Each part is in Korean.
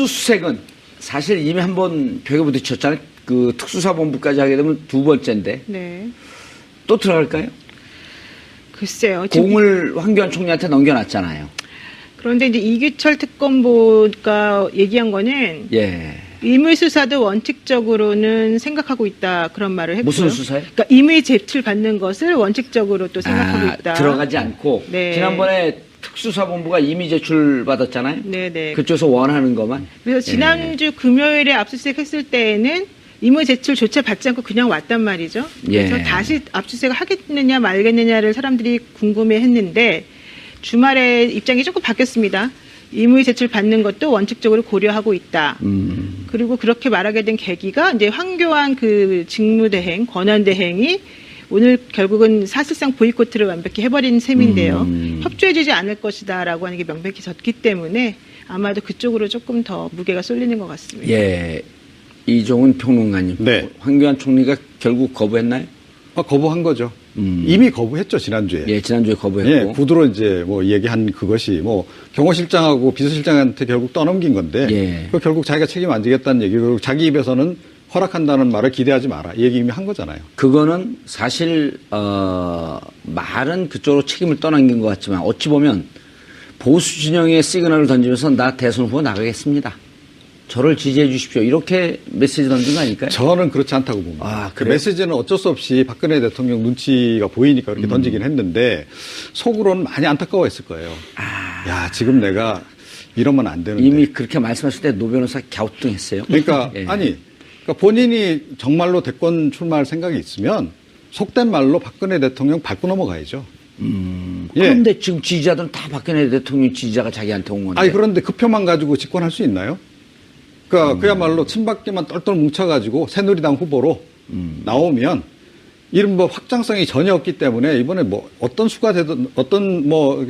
압수수색은 사실 이미 한번 벽에 부딪혔잖아요. 그 특수사본부까지 하게 되면 두 번째인데. 네. 또 들어갈까요? 글쎄요. 공을 황교안 총리한테 넘겨놨잖아요. 그런데 이제 이규철 특검보가 얘기한 거는 예. 임의 수사도 원칙적으로는 생각하고 있다 그런 말을 했고요. 무슨 수사요? 그러니까 임의 제출 받는 것을 원칙적으로 또 생각하고 있다. 들어가지 않고 네. 지난번에 특수사본부가 이미 제출 받았잖아요. 네네. 그쪽에서 원하는 것만. 그래서 지난주 금요일에 압수수색 했을 때에는 임의 제출조차 받지 않고 그냥 왔단 말이죠. 그래서 예. 다시 압수수색을 하겠느냐 말겠느냐를 사람들이 궁금해했는데 주말에 입장이 조금 바뀌었습니다. 임의 제출 받는 것도 원칙적으로 고려하고 있다. 그리고 그렇게 말하게 된 계기가 이제 황교안 그 직무대행, 권한대행이 오늘 결국은 사실상 보이콧을 완벽히 해버린 셈인데요. 협조해주지 않을 것이다라고 하는 게 명백히 졌기 때문에 아마도 그쪽으로 조금 더 무게가 쏠리는 것 같습니다. 예. 이종훈 평론가님. 네. 황교안 총리가 결국 거부했나요? 거부한 거죠. 이미 거부했죠, 지난주에. 예, 지난주에 거부했고. 예, 구두로 이제 뭐 얘기한 그것이 뭐 경호실장하고 비서실장한테 결국 떠넘긴 건데. 예. 그 결국 자기가 책임 안 지겠다는 얘기, 그리고 자기 입에서는 허락한다는 말을 기대하지 마라. 이 얘기 이미 한 거잖아요. 그거는 사실, 말은 그쪽으로 책임을 떠넘긴 것 같지만 어찌 보면 보수 진영의 시그널을 던지면서 나 대선 후보 나가겠습니다. 저를 지지해 주십시오. 이렇게 메시지 던진 거 아닐까요? 저는 그렇지 않다고 봅니다. 아, 그 그래요? 메시지는 어쩔 수 없이 박근혜 대통령 눈치가 보이니까 그렇게 던지긴 했는데 속으로는 많이 안타까워했을 거예요. 야, 지금 내가 이러면 안 되는데. 이미 그렇게 말씀하실 때 노 변호사 갸우뚱했어요. 그러니까 예. 그러니까 본인이 정말로 대권 출마할 생각이 있으면 속된 말로 박근혜 대통령 밟고 넘어가야죠. 예. 그런데 지금 지지자들은 다 박근혜 대통령 지지자가 자기한테 온 건데. 아니 그런데 그 표만 가지고 집권할 수 있나요? 그러니까 그야말로 친박계만 똘똘 뭉쳐가지고 새누리당 후보로 나오면 이른바 확장성이 전혀 없기 때문에 이번에 뭐 어떤 수가 되든 어떤 뭐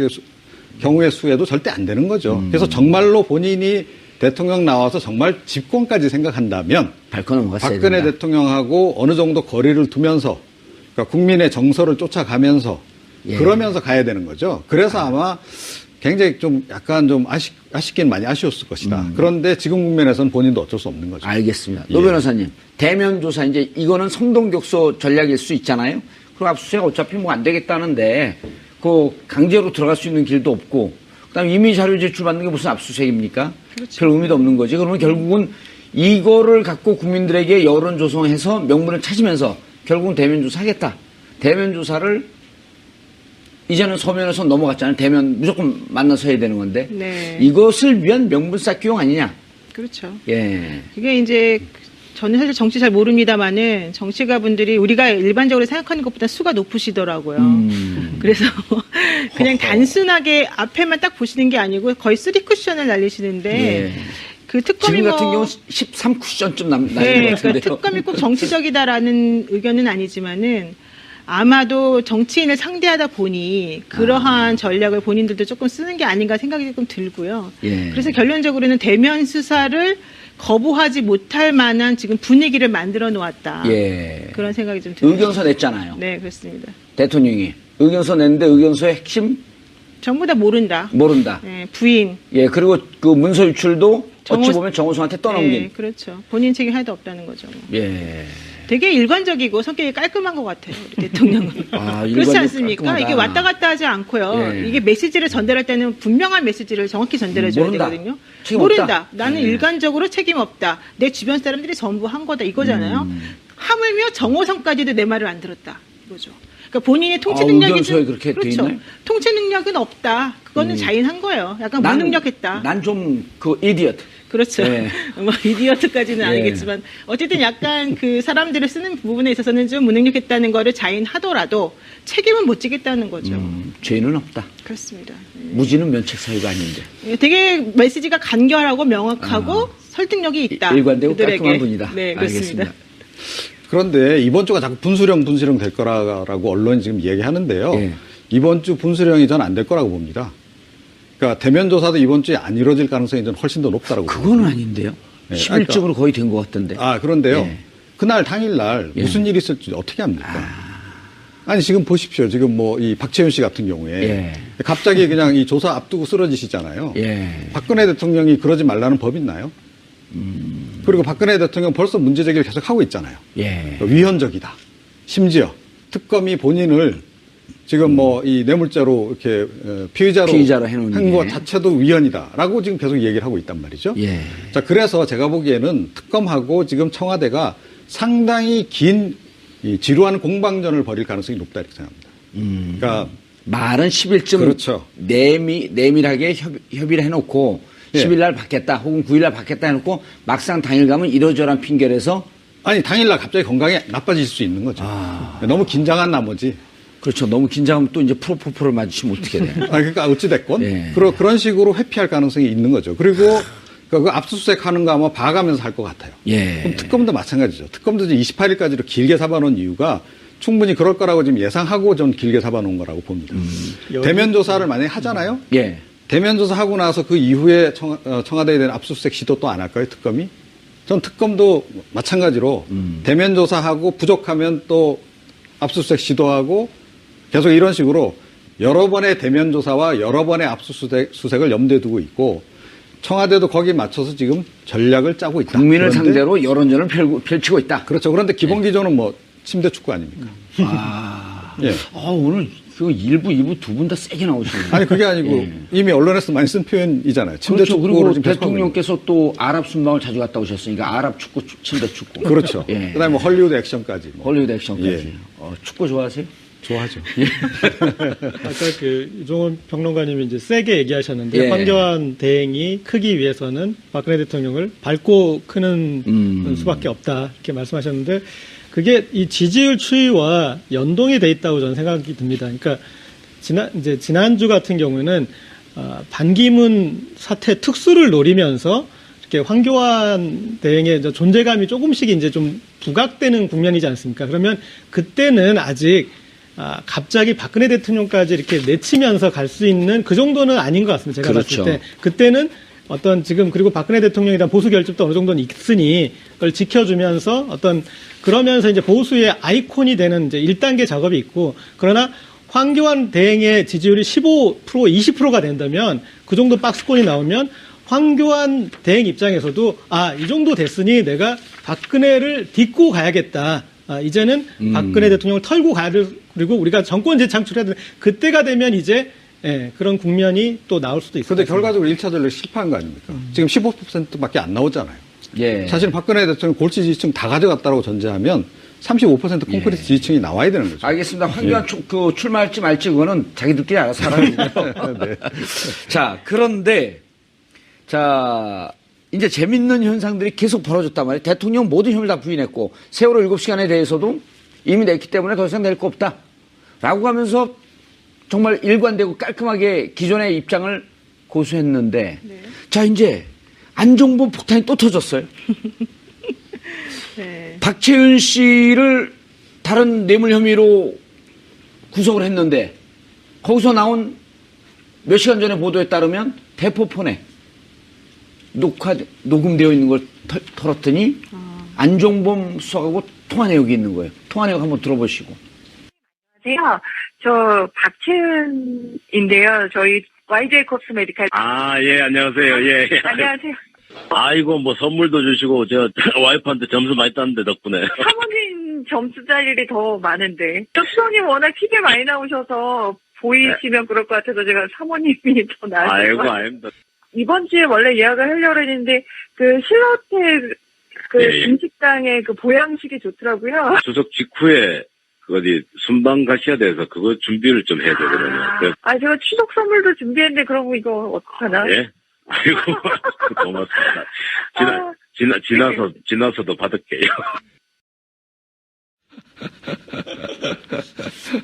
경우의 수에도 절대 안 되는 거죠. 그래서 정말로 본인이 대통령 나와서 정말 집권까지 생각한다면 밟고 넘어갔어야 박근혜 된다. 대통령하고 어느 정도 거리를 두면서 그러니까 국민의 정서를 쫓아가면서 예. 그러면서 가야 되는 거죠. 그래서 아마 굉장히 좀 약간 좀 아쉽긴 많이 아쉬웠을 것이다. 그런데 지금 국면에서는 본인도 어쩔 수 없는 거죠. 알겠습니다. 예. 노 변호사님, 대면 조사 이제 이거는 성동격소 전략일 수 있잖아요. 그리고 압수수색 어차피 뭐 안 되겠다는데 그 강제로 들어갈 수 있는 길도 없고 그다음에 이미 자료 제출받는 게 무슨 압수수색입니까? 그렇죠. 별 의미도 없는 거지. 그러면 결국은 이거를 갖고 국민들에게 여론 조성해서 명분을 찾으면서 결국은 대면 조사하겠다. 대면 조사를 이제는 서면에서 넘어갔잖아요. 대면 무조건 만나서 해야 되는 건데. 네. 이것을 위한 명분 쌓기용 아니냐. 그렇죠. 예. 그게 이제 저는 사실 정치 잘 모릅니다만은 정치가분들이 우리가 일반적으로 생각하는 것보다 수가 높으시더라고요. 그래서 그냥 단순하게 앞에만 딱 보시는 게 아니고 거의 3쿠션을 날리시는데 예. 그 특검이 지금 같은 뭐 경우 13쿠션쯤 날린 네, 것 그러니까 같은데요. 특검이 꼭 정치적이다라는 의견은 아니지만은 아마도 정치인을 상대하다 보니 그러한 전략을 본인들도 조금 쓰는 게 아닌가 생각이 조금 들고요. 예. 그래서 결론적으로는 대면 수사를 거부하지 못할 만한 지금 분위기를 만들어 놓았다. 예. 그런 생각이 좀 듭니다. 의견서 냈잖아요. 네, 그렇습니다. 대통령이. 의견서 냈는데 의견서의 핵심 전부 다 모른다. 모른다. 네, 부인. 예, 그리고 그 문서 유출도 어찌 정호- 보면 정호성한테 떠넘긴. 네, 그렇죠. 본인 책임 하나도 없다는 거죠. 뭐. 예. 되게 일관적이고 성격이 깔끔한 것 같아요, 우리 대통령은. 아, 그렇지 일관되고 않습니까? 깔끔하다. 이게 왔다 갔다 하지 않고요. 예. 이게 메시지를 전달할 때는 분명한 메시지를 정확히 전달해 줘야 모른다. 되거든요. 책임 모른다. 없다. 나는 예. 일관적으로 책임 없다. 내 주변 사람들이 전부 한 거다. 이거잖아요. 하물며 정호성까지도 내 말을 안 들었다. 이거죠. 그러니까 본인의 통치 아, 능력이 의견서에 그렇게 돼 그렇죠. 있나요? 통치 능력은 없다. 그거는 자인한 거예요. 약간 무능력했다. 난 좀 그 이디엇. 그렇죠. 네. 뭐 이디어트까지는 네. 아니겠지만 어쨌든 약간 그 사람들을 쓰는 부분에 있어서는 좀 무능력했다는 거를 자인하더라도 책임은 못 지겠다는 거죠. 죄는 없다. 그렇습니다. 무지는 면책 사유가 아닌데. 되게 메시지가 간결하고 명확하고 설득력이 있다. 일관되고 그들에게. 깔끔한 분이다. 네, 그렇습니다. 알겠습니다. 그런데 이번 주가 자꾸 분수령 될 거라고 언론이 지금 얘기하는데요. 예. 이번 주 분수령이 전 안 될 거라고 봅니다. 그러니까 대면 조사도 이번 주에 안 이루어질 가능성이 저는 훨씬 더 높다라고 그거는 아닌데요. 네, 10일쯤으로 거의 된 것 같던데. 그런데요. 예. 그날 당일날 예. 무슨 일이 있을지 어떻게 합니까? 아니 지금 보십시오. 지금 뭐 이 박채윤 씨 같은 경우에 예. 갑자기 그냥 이 조사 앞두고 쓰러지시잖아요. 예. 박근혜 대통령이 그러지 말라는 법 있나요? 그리고 박근혜 대통령 벌써 문제 제기를 계속 하고 있잖아요. 예. 위헌적이다. 심지어 특검이 본인을 지금 뭐 이 뇌물죄로 이렇게 피의자로 해놓은 한 것 게. 자체도 위헌이다라고 지금 계속 얘기를 하고 있단 말이죠. 예. 자, 그래서 제가 보기에는 특검하고 지금 청와대가 상당히 긴 이 지루한 공방전을 벌일 가능성이 높다 이렇게 생각합니다. 그러니까 말은 10일쯤 그렇죠. 내밀하게 협의를 해놓고 예. 10일 날 받겠다 혹은 9일 날 받겠다 해놓고 막상 당일 가면 이러저러한 핑계를 해서 아니 당일날 갑자기 건강이 나빠질 수 있는 거죠. 너무 긴장한 나머지. 그렇죠. 너무 긴장하면 또 이제 프로포폴을 맞으시면 어떻게 돼요? 그러니까 어찌됐건 예. 그런 식으로 회피할 가능성이 있는 거죠. 그리고 그 압수수색 하는 거 아마 봐가면서 할 것 같아요. 예. 그럼 특검도 마찬가지죠. 특검도 이제 28일까지로 길게 잡아놓은 이유가 충분히 그럴 거라고 지금 예상하고 전 길게 잡아놓은 거라고 봅니다. 대면 조사를 만약에 하잖아요. 예. 대면 조사하고 나서 그 이후에 청와대에 대한 압수수색 시도 또 안 할까요? 특검이? 전 특검도 마찬가지로 대면 조사하고 부족하면 또 압수수색 시도하고 계속 이런 식으로 여러 번의 대면 조사와 여러 번의 압수수색을 염두에 두고 있고 청와대도 거기에 맞춰서 지금 전략을 짜고 있다. 국민을 그런데 상대로 여론전을 펼치고 있다. 그렇죠. 그런데 기본 기조는 뭐 침대 축구 아닙니까? 예. 오늘 그 1부, 2부 두 분 다 세게 나오시네요. 아니 그게 아니고 이미 언론에서 많이 쓴 표현이잖아요. 침대 그렇죠. 축구를 그리고 지금 계속하고 대통령께서 또 아랍 순방을 자주 갔다 오셨으니까 아랍 축구, 침대 축구. 있는. 그렇죠. 예. 그다음에 뭐 헐리우드 액션까지. 뭐. 헐리우드 액션까지. 예. 축구 좋아하세요? 좋아하죠. 아까 그 유종원 평론가님이 이제 세게 얘기하셨는데 예. 황교안 대행이 크기 위해서는 박근혜 대통령을 밟고 크는 수밖에 없다 이렇게 말씀하셨는데 그게 이 지지율 추이와 연동이 돼 있다고 저는 생각이 듭니다. 그러니까 지난주 같은 경우에는 반기문 사태 특수를 노리면서 이렇게 황교안 대행의 존재감이 조금씩 이제 좀 부각되는 국면이지 않습니까? 그러면 그때는 아직 갑자기 박근혜 대통령까지 이렇게 내치면서 갈 수 있는 그 정도는 아닌 것 같습니다. 제가 그렇죠. 봤을 때. 그때는 어떤 지금 그리고 박근혜 대통령에 대한 보수 결집도 어느 정도는 있으니 그걸 지켜주면서 어떤 그러면서 이제 보수의 아이콘이 되는 이제 1단계 작업이 있고 그러나 황교안 대행의 지지율이 15%, 20%가 된다면 그 정도 박스권이 나오면 황교안 대행 입장에서도 이 정도 됐으니 내가 박근혜를 딛고 가야겠다. 이제는 박근혜 대통령을 털고 가야 될 그리고 우리가 정권 재창출해야 되는 그때가 되면 이제 그런 국면이 또 나올 수도 있어요. 그런데 결과적으로 1차 전략 실패한 거 아닙니까? 지금 15%밖에 안 나오잖아요. 예. 사실 박근혜 대통령 골치 지지층 다 가져갔다고 전제하면 35% 콘크리트 지지층이 나와야 되는 거죠. 알겠습니다. 황교안 출마할지 말지 그거는 자기들끼리 알아서 하라고요. 네. 자, 그런데 이제 재밌는 현상들이 계속 벌어졌단 말이에요. 대통령 모든 혐의를 다 부인했고 세월호 7시간에 대해서도 이미 냈기 때문에 더 이상 낼 거 없다. 라고 하면서 정말 일관되고 깔끔하게 기존의 입장을 고수했는데 자, 이제 안종범 폭탄이 또 터졌어요. 네. 박채윤 씨를 다른 뇌물 혐의로 구속을 했는데 거기서 나온 몇 시간 전에 보도에 따르면 대포폰에 녹음되어 있는 걸 털었더니 안종범 수석하고 통화 내역이 있는 거예요. 통화 내역 한번 들어보시고. 안녕하세요. 저 박채은인데요. 저희 YJ 콥스 메디칼. 예, 안녕하세요. 예. 안녕하세요. 아이고, 뭐 선물도 주시고, 와이프한테 점수 많이 땄는데, 덕분에. 사모님 점수 짤 일이 더 많은데. 수석님 워낙 TV에 많이 나오셔서 보이시면 그럴 것 같아서 제가 사모님이 더 나으실 것 아이고, 같아요. 아닙니다. 이번 주에 원래 예약을 하려고 했는데 그 신라호텔 예. 중식당의 그 보양식이 좋더라고요. 추석 직후에, 어디, 순방 가셔야 돼서, 그거 준비를 좀 해야 되거든요. 제가 추석 선물도 준비했는데 그러면 이거 어떡하나? 예? 아이고, 고맙습니다. 지나서도 받을게요.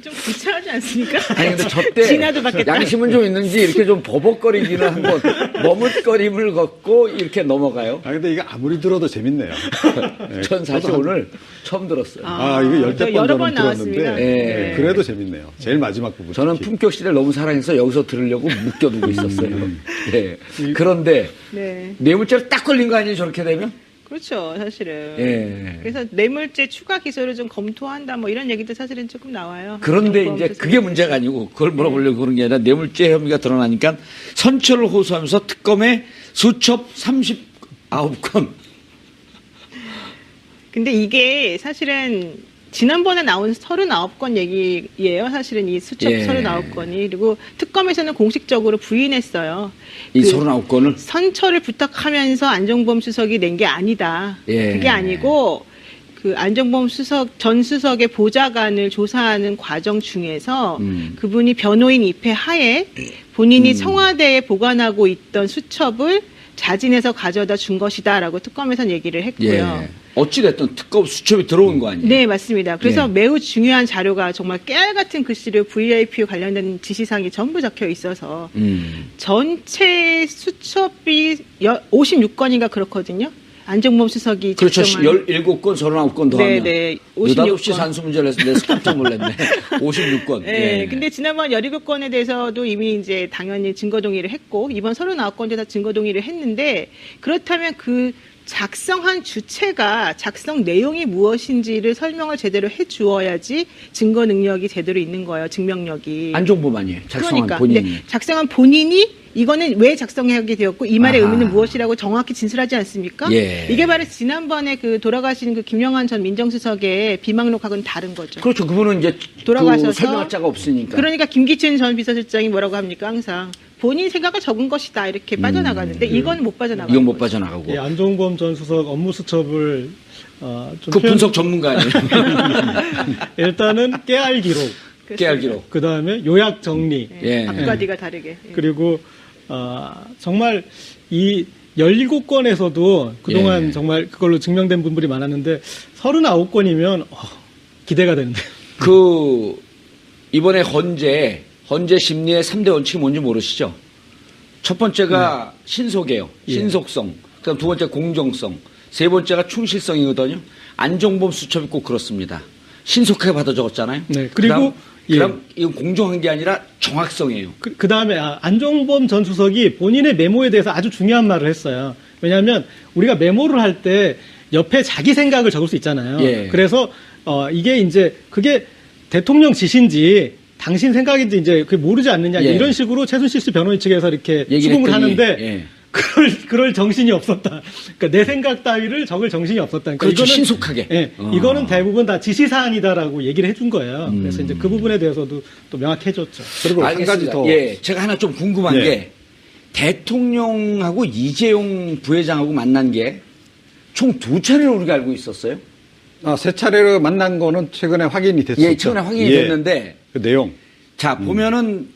좀 구차하지 않습니까? 아니 근데 저때 지나도 받겠다. 양심은 좀 있는지 이렇게 좀 버벅거리기는 한번 머뭇거림을 걷고 이렇게 넘어가요. 근데 이게 아무리 들어도 재밌네요. 네, 전 사실 저도 오늘 처음 들었어요. 이거 열댓 번 여러 번 저는 나왔습니다. 들었는데 네. 그래도 재밌네요. 제일 마지막 부분. 저는 특히. 품격 시대를 너무 사랑해서 여기서 들으려고 묶여두고 있었어요. 네. 그런데 네. 뇌물죄로 딱 걸린 거 아니에요? 저렇게 되면? 그렇죠, 사실은. 예. 그래서 뇌물죄 추가 기소를 좀 검토한다, 뭐 이런 얘기도 사실은 조금 나와요. 그런데 정보원 이제 수사. 그게 문제가 아니고 그걸 물어보려고 그런 게 아니라 뇌물죄 혐의가 드러나니까 선처를 호소하면서 특검에 수첩 39건. 근데 이게 사실은 지난번에 나온 39건 얘기예요. 사실은 이 수첩 예. 39건이. 그리고 특검에서는 공식적으로 부인했어요. 이 그 39건을. 선처를 부탁하면서 안종범 수석이 낸 게 아니다. 예. 그게 아니고 그 안종범 수석 전 수석의 보좌관을 조사하는 과정 중에서 그분이 변호인 입회 하에 본인이 청와대에 보관하고 있던 수첩을 자진해서 가져다 준 것이다라고 특검에서는 얘기를 했고요. 예. 어찌됐든 특검 수첩이 들어온 거 아니에요? 네, 맞습니다. 그래서 예. 매우 중요한 자료가 정말 깨알 같은 글씨로 VIP 관련된 지시사항이 전부 적혀 있어서 전체 수첩이 56건인가 그렇거든요. 안종범 수석이 그렇죠. 작성한 17건, 39건 더하면. 네, 느닷없이 56건. 산수 문제를 해서 내가 깜짝 놀랐네. 56건. 네, 근데 지난번 17건에 대해서도 이미 이제 당연히 증거 동의를 했고 이번 39건도 다 증거 동의를 했는데 그렇다면 그 작성한 주체가 작성 내용이 무엇인지를 설명을 제대로 해 주어야지 증거 능력이 제대로 있는 거예요. 증명력이. 안종범 아니에요. 작성한 그러니까. 본인이. 근데 작성한 본인이 이거는 왜 작성하게 되었고 이 말의 아하. 의미는 무엇이라고 정확히 진술하지 않습니까? 예. 이게 바로 지난번에 그 돌아가신 그 김영환 전 민정수석의 비망록하고는 다른 거죠. 그렇죠. 그분은 이제 돌아가셔서 그 설명할 자가 없으니까. 그러니까 김기춘 전 비서실장이 뭐라고 합니까? 항상 본인 생각을 적은 것이다 이렇게 빠져나가는데 이건 못 빠져나가고. 이건 못 빠져나가고. 예, 안종범 전 수석 업무 수첩을 좀 그 표현- 분석 전문가 아니에요? 일단은 깨알 기록, 깨알 기록. 그 다음에 요약 정리, 예. 앞과 뒤가 다르게. 예. 그리고 정말 이 17건에서도 그동안 예. 정말 그걸로 증명된 분들이 많았는데 39건이면 기대가 되는데요. 그 이번에 헌재 심리의 3대 원칙이 뭔지 모르시죠? 첫 번째가 신속이에요. 예. 신속성. 그다음 두 번째 공정성. 세 번째가 충실성이거든요. 안종범 수첩이 꼭 그렇습니다. 신속하게 받아 적었잖아요. 네, 그리고 그다음 이건 공정한 게 아니라 정확성이에요. 그 다음에 안종범 전 수석이 본인의 메모에 대해서 아주 중요한 말을 했어요. 왜냐하면 우리가 메모를 할 때 옆에 자기 생각을 적을 수 있잖아요. 예. 그래서 이게 이제 그게 대통령 지시인지 당신 생각인지 이제 그게 모르지 않느냐 예. 이런 식으로 최순실 씨 변호인 측에서 이렇게 얘기를 수긍을 했더니, 하는데 예. 그럴 정신이 없었다. 그러니까 내 생각 따위를 적을 정신이 없었다. 그러니까 그렇죠. 이거는 신속하게. 예, 이거는 대부분 다 지시사항이다라고 얘기를 해준 거예요. 그래서 이제 그 부분에 대해서도 또 명확해졌죠. 그리고 한 알겠습니다. 가지 더. 예, 제가 하나 좀 궁금한 예. 게 대통령하고 이재용 부회장하고 만난 게 총 2차례로 우리가 알고 있었어요. 세 차례로 만난 거는 최근에 확인이 됐었죠. 예, 최근에 확인이 예. 됐는데 그 내용. 자, 보면은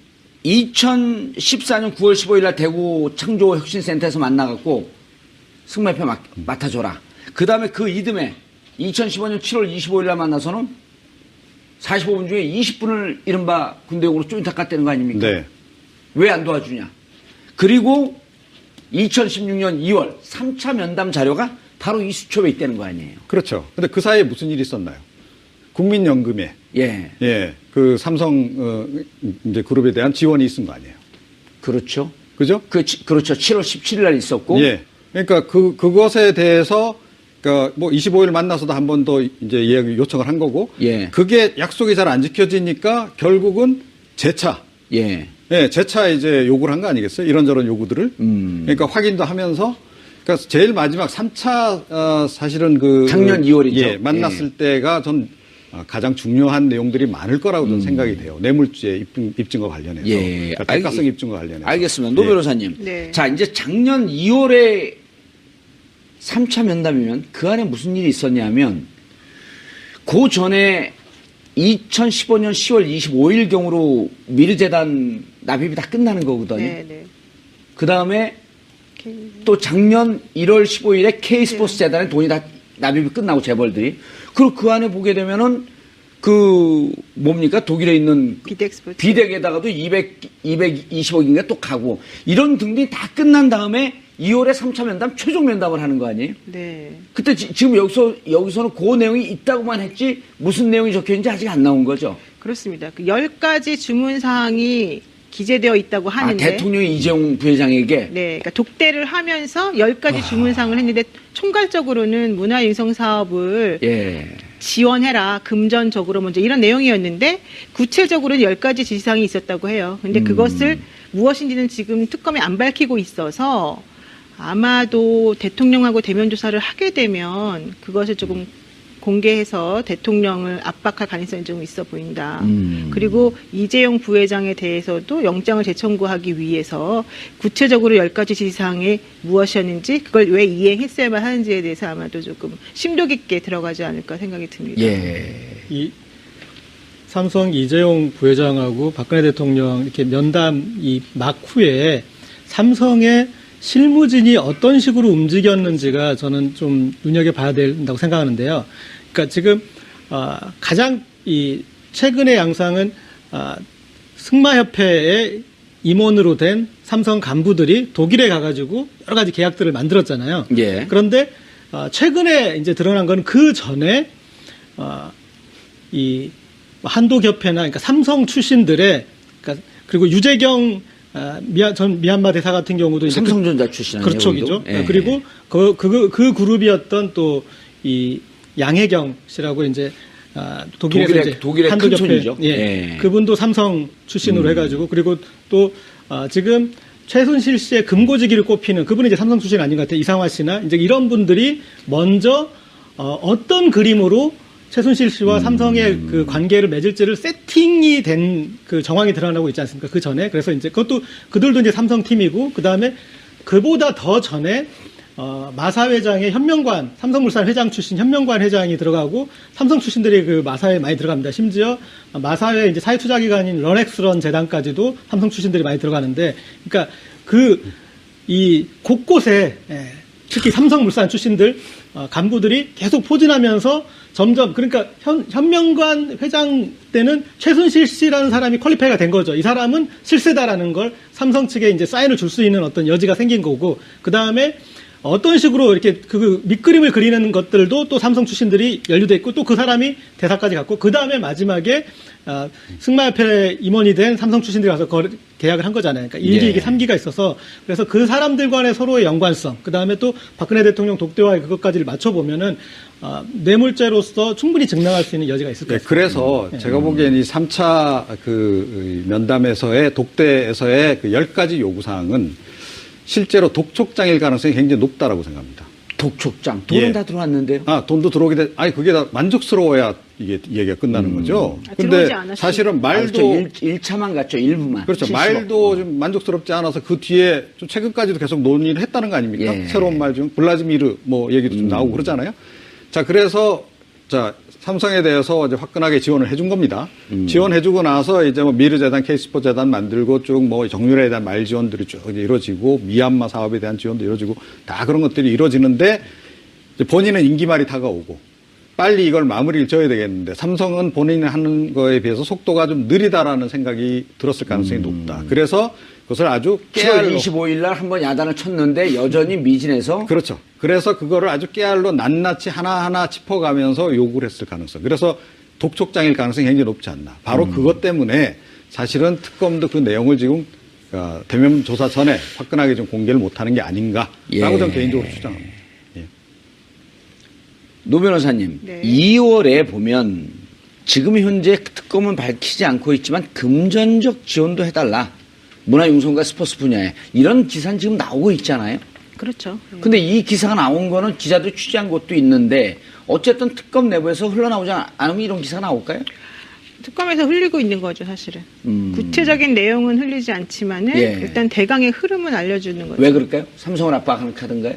2014년 9월 15일 날 대구 창조혁신센터에서 만나갖고 승마협회 맡아줘라. 그 다음에 그 이듬해 2015년 7월 25일 날 만나서는 45분 중에 20분을 이른바 군대용으로 쪼인탁 깠다는 거 아닙니까? 네. 왜 안 도와주냐. 그리고 2016년 2월 3차 면담 자료가 바로 이 수첩에 있다는 거 아니에요. 그렇죠. 근데 그 사이에 무슨 일이 있었나요? 국민연금에 예. 그 삼성 이제 그룹에 대한 지원이 있은 거 아니에요. 그렇죠. 그죠? 그렇죠. 7월 17일 날 있었고. 예. 그러니까 그것에 대해서 그러니까 뭐 25일 만나서도 한 번 더 이제 예약 요청을 한 거고. 예. 그게 약속이 잘 안 지켜지니까 결국은 재차. 예. 예, 재차 이제 요구를 한 거 아니겠어요? 이런저런 요구들을. 그러니까 확인도 하면서 그러니까 제일 마지막 3차 사실은 작년 2월이죠. 예, 만났을 때가 전 가장 중요한 내용들이 많을 거라고 저는 생각이 돼요. 뇌물죄 입증과 관련해서. 예. 그러니까 대가성 입증과 관련해서. 알겠습니다. 노 예. 변호사님. 네. 자, 이제 작년 2월에 3차 면담이면 그 안에 무슨 일이 있었냐면 그 전에 2015년 10월 25일경으로 미르재단 납입이 다 끝나는 거거든요. 네, 네. 그 다음에 또 작년 1월 15일에 K스포츠 재단에 돈이 다 납입이 끝나고 재벌들이. 그리고 그 안에 보게 되면은 그 뭡니까? 독일에 있는 비덱스포츠. 비덱에다가도 220억인가 또 가고 이런 등등이 다 끝난 다음에 2월에 3차 면담 최종 면담을 하는 거 아니에요? 네. 그때 지금 여기서는 그 내용이 있다고만 했지 무슨 내용이 적혀 있는지 아직 안 나온 거죠. 그렇습니다. 그 10가지 주문 사항이 기재되어 있다고 하는데 대통령이 이재용 부회장에게 네, 그러니까 독대를 하면서 10가지 주문사항을 했는데 총괄적으로는 문화융성 사업을 예. 지원해라, 금전적으로 먼저 이런 내용이었는데 구체적으로는 10가지 지시사항이 있었다고 해요. 근데 그것을 무엇인지는 지금 특검이 안 밝히고 있어서 아마도 대통령하고 대면 조사를 하게 되면 그것을 조금 공개해서 대통령을 압박할 가능성이 좀 있어 보인다. 그리고 이재용 부회장에 대해서도 영장을 재청구하기 위해서 구체적으로 10가지 지시사항이 무엇이었는지 그걸 왜 이행했어야만 하는지에 대해서 아마도 조금 심도 깊게 들어가지 않을까 생각이 듭니다. 예. 이 삼성 이재용 부회장하고 박근혜 대통령 이렇게 면담 이 막 후에 삼성의 실무진이 어떤 식으로 움직였는지가 저는 좀 눈여겨봐야 된다고 생각하는데요. 그러니까 지금 가장 이 최근의 양상은 승마협회의 임원으로 된 삼성 간부들이 독일에 가가지고 여러 가지 계약들을 만들었잖아요. 예. 그런데 최근에 이제 드러난 건 그 전에 이 한독협회나 그러니까 삼성 출신들의 그러니까 그리고 유재경 전 미얀마 대사 같은 경우도 이제 삼성전자 출신 아니에요? 그렇죠, 거기도? 그죠. 예. 그리고 그 그룹이었던 또 이 양혜경 씨라고 이제 독일에서 이제 독일의 큰 한독협회 손이죠. 예, 예. 그분도 삼성 출신으로 해가지고 그리고 또 지금 최순실 씨의 금고지기를 꼽히는 그분이 이제 삼성 출신 아닌 것 같아요. 이상화 씨나 이제 이런 분들이 먼저 어떤 그림으로 최순실 씨와 삼성의 그 관계를 맺을지를 세팅이 된 그 정황이 드러나고 있지 않습니까? 그 전에. 그래서 이제 그것도 그들도 이제 삼성 팀이고 그 다음에 그보다 더 전에 마사 회장의 현명관, 삼성물산 회장 출신 현명관 회장이 들어가고 삼성 출신들이 그 마사에 많이 들어갑니다. 심지어 마사의 이제 사회투자기관인 런엑스런 재단까지도 삼성 출신들이 많이 들어가는데, 그러니까 이 곳곳에 특히 삼성물산 출신들 간부들이 계속 포진하면서 점점 그러니까 현명관 회장 때는 최순실 씨라는 사람이 퀄리파이가 된 거죠. 이 사람은 실세다라는 걸 삼성 측에 이제 사인을 줄 수 있는 어떤 여지가 생긴 거고 그 다음에 어떤 식으로 이렇게 그 밑그림을 그리는 것들도 또 삼성 출신들이 연루돼 있고 또 그 사람이 대사까지 갔고 그 다음에 마지막에 승마협회 임원이 된 삼성 출신들이 가서 계약을 한 거잖아요. 그러니까 1기, 2기, 3기가 있어서 그래서 그 사람들 간의 서로의 연관성 그 다음에 또 박근혜 대통령 독대와의 그것까지를 맞춰보면은 뇌물죄로서 충분히 증명할 수 있는 여지가 있을 것 같습니다. 그래서 제가 보기엔 이 3차 그 면담에서의 독대에서의 그 10가지 요구사항은 실제로 독촉장일 가능성이 굉장히 높다라고 생각합니다. 독촉장. 돈은 예. 다 들어왔는데요. 돈도 들어오게 돼. 아니, 그게 다 만족스러워야 이게 얘기가 끝나는 거죠. 근데 들어오지 않았으니까. 사실은 말도. 1차만 갔죠. 일부만. 그렇죠. 70억. 말도 좀 만족스럽지 않아서 그 뒤에 좀 최근까지도 계속 논의를 했다는 거 아닙니까? 예. 새로운 말 중 블라지미르 뭐 얘기도 좀 나오고 그러잖아요. 자, 그래서 삼성에 대해서 이제 화끈하게 지원을 해준 겁니다. 지원해주고 나서 이제 뭐 미르재단, K스포재단 만들고 쭉 뭐 정유라에 대한 말 지원들이 쭉 이루어지고 미얀마 사업에 대한 지원도 이루어지고 다 그런 것들이 이루어지는데 이제 본인은 임기말이 다가오고 빨리 이걸 마무리를 지어야 되겠는데 삼성은 본인이 하는 거에 비해서 속도가 좀 느리다라는 생각이 들었을 가능성이 높다. 그래서 그것을 아주 7월 깨알로 25일 날 한번 야단을 쳤는데 여전히 미진해서 그렇죠. 그래서 그거를 아주 깨알로 낱낱이 하나하나 짚어가면서 요구를 했을 가능성. 그래서 독촉장일 가능성이 굉장히 높지 않나. 바로 그것 때문에 사실은 특검도 그 내용을 지금 대면 조사 전에 화끈하게 좀 공개를 못하는 게 아닌가라고 예. 저는 개인적으로 추정합니다. 예. 노 변호사님, 네. 2월에 보면 지금 현재 특검은 밝히지 않고 있지만 금전적 지원도 해달라. 문화융성과 스포츠 분야에 이런 기사는 지금 나오고 있잖아요. 그렇죠. 근데 이 기사가 나온 거는 기자도 취재한 것도 있는데 어쨌든 특검 내부에서 흘러나오지 않으면 이런 기사가 나올까요? 특검에서 흘리고 있는 거죠, 사실은. 구체적인 내용은 흘리지 않지만은 예. 일단 대강의 흐름은 알려주는 거죠. 왜 그럴까요? 삼성을 압박하는 카드인가요?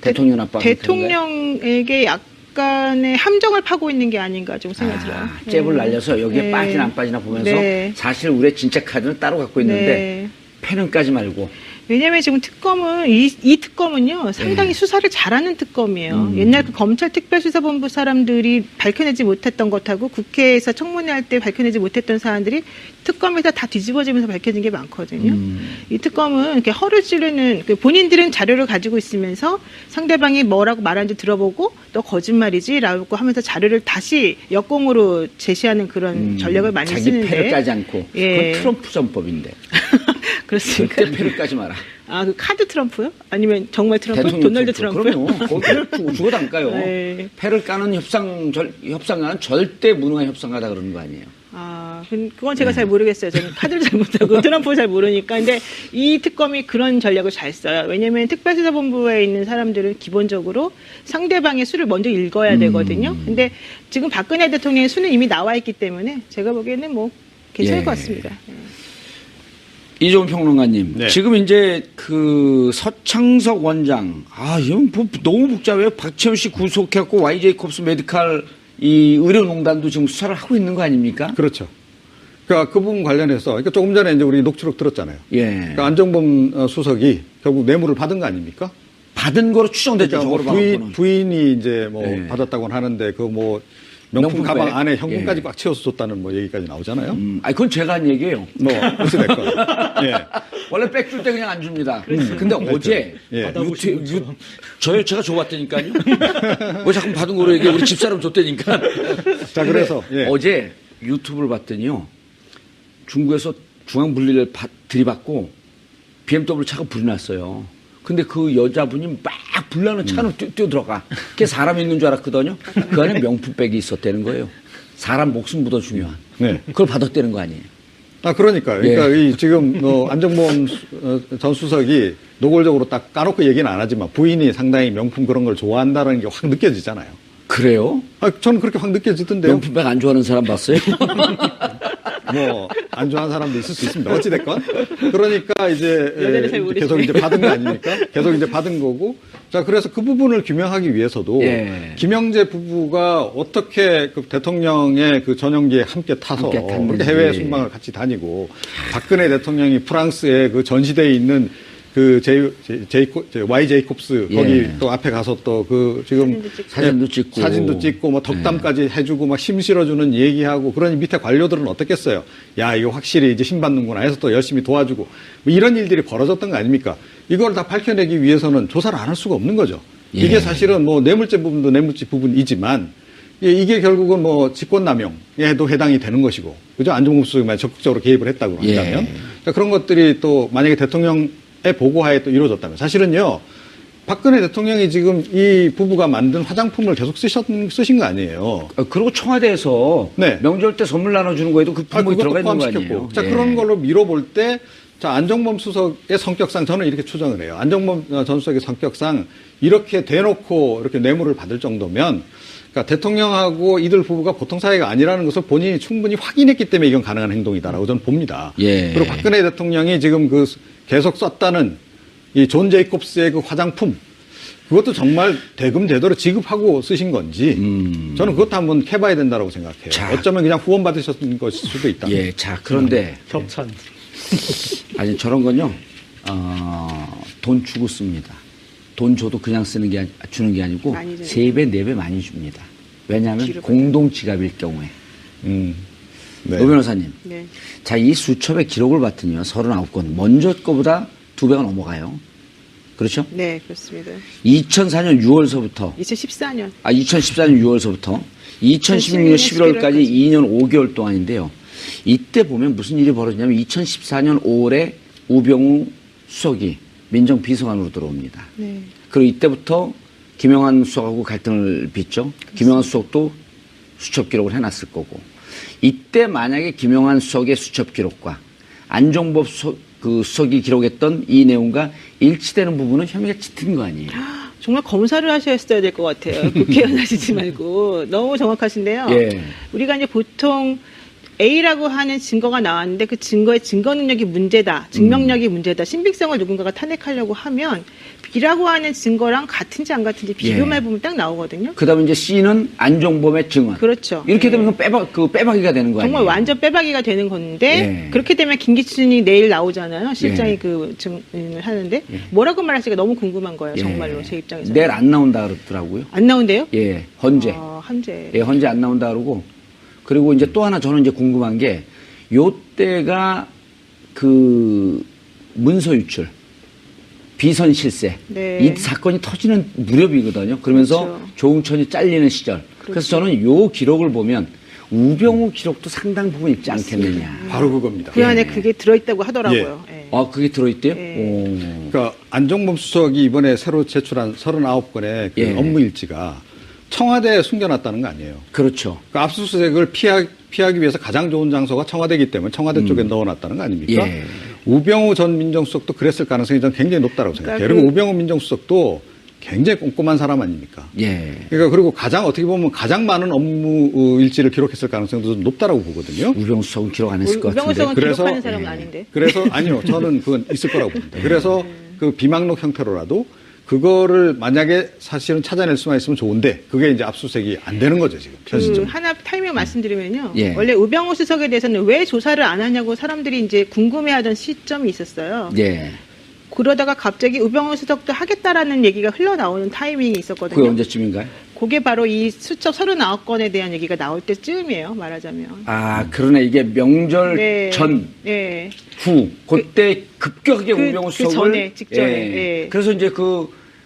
대통령 압박하는 카드인가요? 대통령에게 약간의 함정을 파고 있는 게 아닌가 좀 생각이 들어요. 잽을 네. 날려서 여기에 네. 빠지나 안 빠지나 보면서 네. 사실 우리의 진짜 카드는 따로 갖고 있는데 네. 패는 까지 말고 왜냐하면 지금 특검은 이 특검은요 상당히 수사를 잘하는 특검이에요. 옛날 그 검찰 특별수사본부 사람들이 밝혀내지 못했던 것하고 국회에서 청문회 할 때 밝혀내지 못했던 사안들이 특검에서 다 뒤집어지면서 밝혀진 게 많거든요. 이 특검은 이렇게 허를 찌르는 본인들은 자료를 가지고 있으면서 상대방이 뭐라고 말하는지 들어보고 너 거짓말이지라고 하면서 자료를 다시 역공으로 제시하는 그런 전략을 많이 자기 쓰는데 패를 까지 않고 예. 그건 트럼프 전법인데 그렇습니까? 절대 패를 까지 마라. 아, 그 카드 트럼프요? 아니면 정말 트럼프? 도널드 트럼프요? 그럼요. 거기 죽어도 안 까요. 네. 패를 까는 협상가는 절대 무능한 협상가다 그러는 거 아니에요. 아, 그건 제가 잘 모르겠어요. 저는 카드를 잘 못하고 트럼프를 잘 모르니까. 근데 이 특검이 그런 전략을 잘 써요. 왜냐면 특별수사본부에 있는 사람들은 기본적으로 상대방의 수를 먼저 읽어야 되거든요. 근데 지금 박근혜 대통령의 수는 이미 나와 있기 때문에 제가 보기에는 뭐 괜찮을 예. 것 같습니다. 이종훈 평론가님, 네. 지금 이제 그 서창석 원장, 이건 너무 복잡해요. 박채원 씨 구속했고 YJ콥스 메디칼 이 의료농단도 지금 수사를 하고 있는 거 아닙니까? 그렇죠. 그러니까 그 부분 관련해서 그러니까 조금 전에 이제 우리 녹취록 들었잖아요. 예. 그러니까 안정범 수석이 결국 뇌물을 받은 거 아닙니까? 받은 거로 추정되죠. 그러니까 뭐 저거로 봐갖고는. 부인이 이제 뭐 네. 받았다고는 하는데 그 뭐 명품 명품백. 가방 안에 현금까지 예. 꽉 채워서 줬다는 뭐 얘기까지 나오잖아요. 그건 제가 한 얘기예요. 뭐 어찌 됐건. 예. 원래 백 줄 때 그냥 안 줍니다. 근데 어제 예. 제가 줘봤다니까요. 왜 자꾸 받은 거로 얘기해? 우리 집사람 줬다니까. 자 그래서 예. 어제 유튜브를 봤더니요. 중국에서 중앙 분리를 들이받고 BMW 차가 불이 났어요. 근데 그 여자분이 막 불나는 차로 뛰어들어가. 그게 사람이 있는 줄 알았거든요. 그 안에 명품백이 있었다는 거예요. 사람 목숨보다 중요한. 네. 그걸 받았다는 거 아니에요. 그러니까요. 그러니까 이 지금 안정범 전 수석이 노골적으로 딱 까놓고 얘기는 안 하지만 부인이 상당히 명품 그런 걸 좋아한다는 게 확 느껴지잖아요. 그래요? 저는 그렇게 확 느껴지던데요. 명품백 안 좋아하는 사람 봤어요? 뭐 안 좋아하는 사람도 있을 수 있습니다. 어찌 됐건 그러니까 이제 여자를 잘 모르시네. 계속 이제 받은 거 아닙니까? 계속 이제 받은 거고. 자 그래서 그 부분을 규명하기 위해서도 예. 김영재 부부가 어떻게 그 대통령의 그 전용기에 함께 타서 함께 탔는지. 그렇게 해외 순방을 같이 다니고 박근혜 대통령이 프랑스에 그 전시대에 있는 그 YJ콥스 거기 예. 또 앞에 가서 또 그 지금 사진도 찍고. 뭐 덕담까지 해주고 막 힘 실어주는 얘기하고 그러니 밑에 관료들은 어떻겠어요? 야 이거 확실히 이제 힘 받는구나 해서 또 열심히 도와주고 뭐 이런 일들이 벌어졌던 거 아닙니까? 이걸 다 밝혀내기 위해서는 조사를 안 할 수가 없는 거죠. 예. 이게 사실은 뭐 뇌물죄 부분도 뇌물죄 부분이지만 이게 결국은 뭐 직권남용에도 해당이 되는 것이고 그죠? 안정범 수석이 적극적으로 개입을 했다고 한다면 자, 그런 것들이 또 만약에 대통령의 보고하에 또 이루어졌다면 사실은요. 박근혜 대통령이 지금 이 부부가 만든 화장품을 계속 쓰신 거 아니에요. 그리고 청와대에서 네. 명절 때 선물 나눠주는 거에도 그 품목이 들어가 있는 거 아니에요? 자, 예. 그런 걸로 밀어볼 때, 자, 안정범 수석의 성격상 저는 이렇게 추정을 해요. 안정범 전 수석의 성격상 이렇게 대놓고 이렇게 뇌물을 받을 정도면, 그러니까 대통령하고 이들 부부가 보통 사이가 아니라는 것을 본인이 충분히 확인했기 때문에 이건 가능한 행동이다라고 저는 봅니다. 예. 그리고 박근혜 대통령이 지금 그 계속 썼다는 이 존 제이콥스의 그 화장품, 그것도 정말 대금대대로 지급하고 쓰신 건지 저는 그것도 한번 캐봐야 된다고 생각해요. 자. 어쩌면 그냥 후원 받으셨던 것일 수도 있다. 예, 자, 그런데 협찬. 아니 저런 건요, 돈 주고 씁니다. 돈 줘도 그냥 주는 게 아니고 많이 줘요. 3배, 4배 많이 줍니다. 왜냐하면 지급을 공동 지갑일 경우에. 네. 노 변호사님, 네. 자, 이 수첩의 기록을 봤더니요, 39건. 먼저 거보다 2배가 넘어가요. 그렇죠? 네, 그렇습니다. 2004년 6월서부터 2014년. 2014년 6월서부터 2016년 11월까지 2년 5개월 동안인데요. 이때 보면 무슨 일이 벌어지냐면 2014년 5월에 우병우 수석이 민정비서관으로 들어옵니다. 네. 그리고 이때부터 김영환 수석하고 갈등을 빚죠. 김영환 수석도 수첩 기록을 해놨을 거고. 이때 만약에 김영환 수석의 수첩 기록과 안종범 수석이 기록했던 이 내용과 일치되는 부분은 혐의가 짙은 거 아니에요. 정말 검사를 하셨어야 될 것 같아요. 국회의원 하시지 말고. 너무 정확하신데요. 예. 우리가 이제 보통 A라고 하는 증거가 나왔는데 그 증거의 증거 능력이 문제다, 증명력이 문제다, 신빙성을 누군가가 탄핵하려고 하면 B라고 하는 증거랑 같은지 안 같은지 비교만 해보면 딱 나오거든요. 그다음에 이제 C는 안종범의 증언. 그렇죠. 이렇게 예. 되면 빼박이가 되는 거예요. 정말 완전 빼박이가 되는 건데 예. 그렇게 되면 김기춘이 내일 나오잖아요. 실장이 그 증언을 하는데 뭐라고 말할지가 너무 궁금한 거예요. 정말로 제 입장에서. 내일 안 나온다 그러더라고요. 안 나온대요? 예, 헌재. 헌재. 예, 헌재 안 나온다 그러고. 그리고 이제 또 하나 저는 이제 궁금한 게 요때가 그 문서 유출, 비선 실세 네. 이 사건이 터지는 무렵이거든요. 그러면서 그렇죠. 조응천이 잘리는 시절. 그래서 저는 요 기록을 보면 우병우 기록도 상당 부분 있지 않겠느냐. 바로 그겁니다. 그 안에 그게 들어있다고 하더라고요. 예. 아, 그게 들어있대요? 예. 오. 그러니까 안종범 수석이 이번에 새로 제출한 39건의 그 예. 업무 일지가 청와대에 숨겨놨다는 거 아니에요. 그렇죠. 그러니까 압수수색을 피하기 위해서 가장 좋은 장소가 청와대이기 때문에 청와대 쪽에 넣어놨다는 거 아닙니까? 예. 우병우 전 민정수석도 그랬을 가능성이 저는 굉장히 높다고 생각해요. 그러니까 그리고 우병우 민정수석도 굉장히 꼼꼼한 사람 아닙니까? 예. 그러니까 그리고 어떻게 보면 가장 많은 업무 일지를 기록했을 가능성도 좀 높다라고 보거든요. 우병우 수석은 기록 안 했을 것 우병우 같은데. 수석은 그래서- 기록하는 사람은 아닌데. 그래서 아니요, 저는 그건 있을 거라고 봅니다. 그래서 그 비망록 형태로라도 그거를 만약에 사실은 찾아낼 수만 있으면 좋은데 그게 이제 압수수색이 안 되는 거죠 지금 현 그 시점. 하나 타이밍 말씀드리면요. 예. 원래 우병우 수석에 대해서는 왜 조사를 안 하냐고 사람들이 이제 궁금해하던 시점이 있었어요. 예. 그러다가 갑자기 우병우 수석도 하겠다라는 얘기가 흘러나오는 타이밍이 있었거든요. 그게 언제쯤인가요? 그게 바로 이 수첩 39건에 대한 얘기가 나올 때쯤이에요. 말하자면. 아, 그러네. 이게 명절 네. 전, 네. 후, 그때 급격하게 그 우병우 그 수석을. 전에, 직전에. 예. 예. 그래서 이제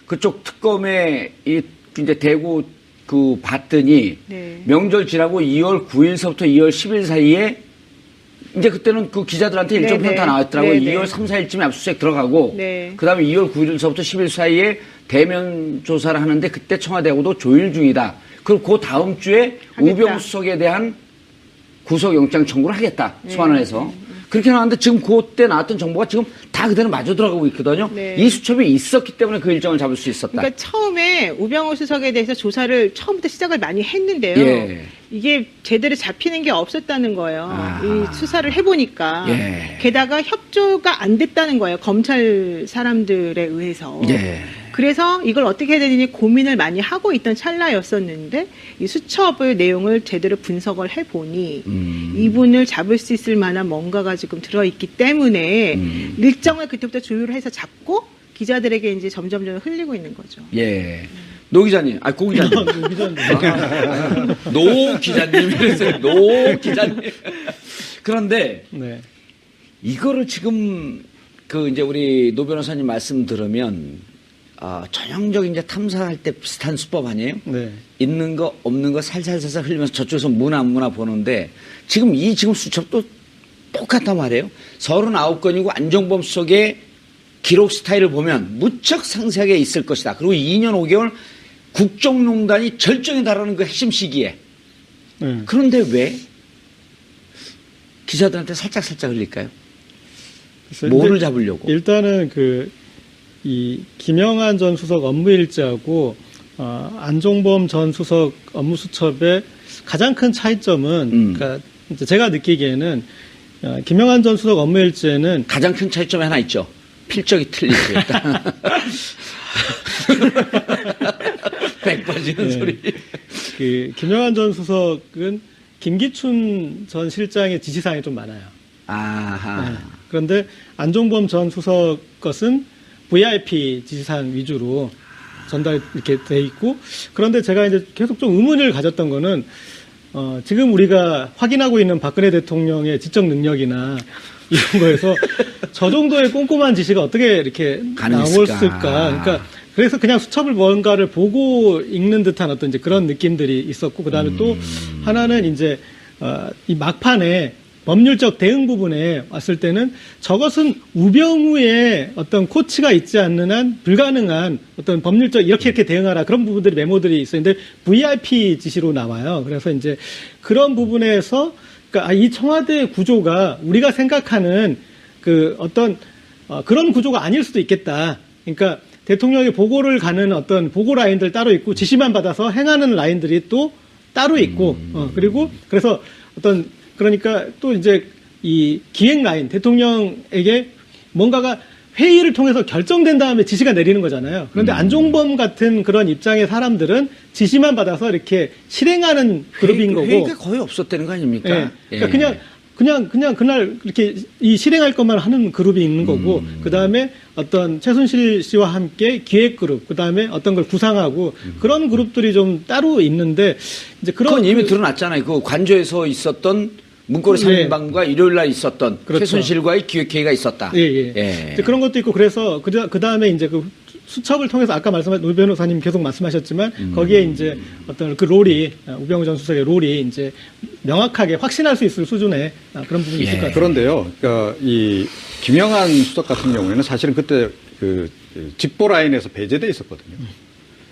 그쪽 특검에 이제 대구 봤더니 네. 명절 지나고 2월 9일서부터 2월 10일 사이에 이제 그때는 그 기자들한테 일정 네, 평가 네. 나왔더라고요. 네, 네. 2월 3, 4일쯤에 압수수색 들어가고 네. 그다음에 2월 9일서부터 10일 사이에 대면 조사를 하는데 그때 청와대하고도 조율 중이다. 그리고 그 다음 주에 하겠다. 우병우 수석에 대한 구속영장 청구를 하겠다. 네. 소환을 해서. 그렇게 나왔는데 지금 그때 나왔던 정보가 지금 다 그대로 맞아 들어가고 있거든요. 네. 이 수첩이 있었기 때문에 그 일정을 잡을 수 있었다. 그러니까 처음에 우병우 수석에 대해서 조사를 처음부터 시작을 많이 했는데요. 예. 이게 제대로 잡히는 게 없었다는 거예요. 아하. 이 수사를 해보니까. 예. 게다가 협조가 안 됐다는 거예요. 검찰 사람들에 의해서. 예. 그래서 이걸 어떻게 해야 되느니 고민을 많이 하고 있던 찰나였었는데 이 수첩의 내용을 제대로 분석을 해보니 이분을 잡을 수 있을 만한 뭔가가 지금 들어있기 때문에 일정을 그때부터 조율을 해서 잡고 기자들에게 이제 점점 흘리고 있는 거죠. 예. 노 기자님, 고 기자님. 노 기자님, 이랬어요. 노 기자님. 그런데 네. 이거를 지금 이제 우리 노 변호사님 말씀 들으면 전형적인 이제 탐사할 때 비슷한 수법 아니에요? 네. 있는 거 없는 거 살살살살 흘리면서 저쪽에서 문화 보는데 지금 수첩도 똑같단 말이에요. 39건이고 안종범 수석의 기록 스타일을 보면 무척 상세하게 있을 것이다. 그리고 2년 5개월 국정농단이 절정에 달하는 그 핵심 시기에. 네. 그런데 왜 기자들한테 살짝 흘릴까요? 그래서 뭐를 이제 잡으려고? 일단은 이 김영한 전 수석 업무 일지하고 안종범 전 수석 업무 수첩의 가장 큰 차이점은 그러니까 이제 제가 느끼기에는 김영한 전 수석 업무 일지에는 가장 큰 차이점이 하나 있죠. 필적이 틀리죠. 일단. 백 빠지는 네. 소리. 김영한 전 수석은 김기춘 전 실장의 지시사항이 좀 많아요. 아하. 네. 그런데 안종범 전 수석 것은 VIP 지시사항 위주로 전달 이렇게 돼 있고, 그런데 제가 이제 계속 좀 의문을 가졌던 거는 지금 우리가 확인하고 있는 박근혜 대통령의 지적 능력이나 이런 거에서 저 정도의 꼼꼼한 지시가 어떻게 이렇게 가능했을까? 나올까? 그러니까 그래서 그냥 수첩을 뭔가를 보고 읽는 듯한 어떤 이제 그런 느낌들이 있었고, 그 다음에 또 하나는 이제 이 막판에 법률적 대응 부분에 왔을 때는 저것은 우병우의 어떤 코치가 있지 않는 한 불가능한 어떤 법률적 이렇게 대응하라 그런 부분들이 메모들이 있었는데 VIP 지시로 나와요. 그래서 이제 그런 부분에서 그러니까 이 청와대 구조가 우리가 생각하는 그 어떤 그런 구조가 아닐 수도 있겠다. 그러니까 대통령이 보고를 가는 어떤 보고 라인들 따로 있고 지시만 받아서 행하는 라인들이 또 따로 있고 그리고 그래서 그러니까 또 이제 이 기획 라인 대통령에게 뭔가가 회의를 통해서 결정된 다음에 지시가 내리는 거잖아요. 그런데 안종범 같은 그런 입장의 사람들은 지시만 받아서 이렇게 실행하는 그룹인 거고. 회의가 거의 없었다는 거 아닙니까? 예. 그러니까 그냥 그날 이렇게 이 실행할 것만 하는 그룹이 있는 거고, 그 다음에 어떤 최순실 씨와 함께 기획 그룹, 그 다음에 어떤 걸 구상하고 그런 그룹들이 좀 따로 있는데 이제 그건 이미 드러났잖아요. 그 관저에서 있었던 문고리 3인방과 일요일 날 있었던 그렇죠. 최순실과의 기획회의가 있었다. 예. 이제 그런 것도 있고 그래서 그 다음에 이제 그 수첩을 통해서 아까 말씀하신 노 변호사님 계속 말씀하셨지만 거기에 이제 어떤 그 롤이 우병우 전 수석의 롤이 이제 명확하게 확신할 수 있을 수준의 그런 부분이 있을 것 같아요. 그런데요, 그러니까 이 김영한 수석 같은 경우에는 사실은 그때 그 직보 라인에서 배제돼 있었거든요.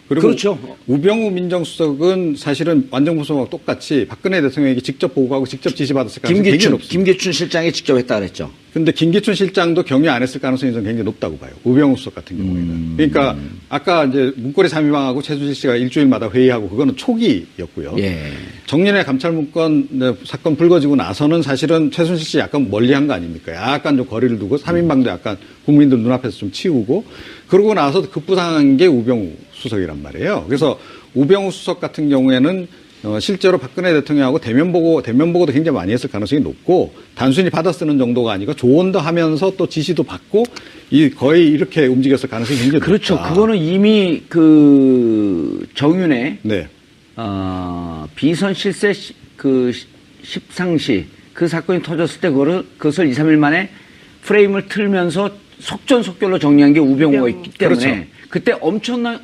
그리고 그렇죠. 우병우 민정수석은 사실은 완전부 수석하고 똑같이 박근혜 대통령에게 직접 보고하고 직접 지시받았을 가능성이 굉장히 높습니다. 김기춘 실장이 직접 했다 그랬죠. 근데 김기춘 실장도 경유 안 했을 가능성이 저는 굉장히 높다고 봐요. 우병우 수석 같은 경우에는. 그러니까 아까 이제 문고리 3인방하고 최순실 씨가 일주일마다 회의하고 그거는 초기였고요. 예. 정년의 감찰문건 사건 불거지고 나서는 사실은 최순실 씨 약간 멀리한 거 아닙니까? 약간 좀 거리를 두고 3인방도 약간 국민들 눈앞에서 좀 치우고 그러고 나서 급부상한 게 우병우 수석이란 말이에요. 그래서 우병우 수석 같은 경우에는 실제로 박근혜 대통령하고 대면 보고도 굉장히 많이 했을 가능성이 높고 단순히 받아 쓰는 정도가 아니고 조언도 하면서 또 지시도 받고 거의 이렇게 움직였을 가능성이 굉장히 그렇죠. 높다. 그거는 이미 그 정윤의 네. 비선 실세 그 십상시 그 사건이 터졌을 때 그것을 2, 3일 만에 프레임을 틀면서 속전속결로 정리한 게 우병우가 있기 때문에 그렇죠. 그때 엄청난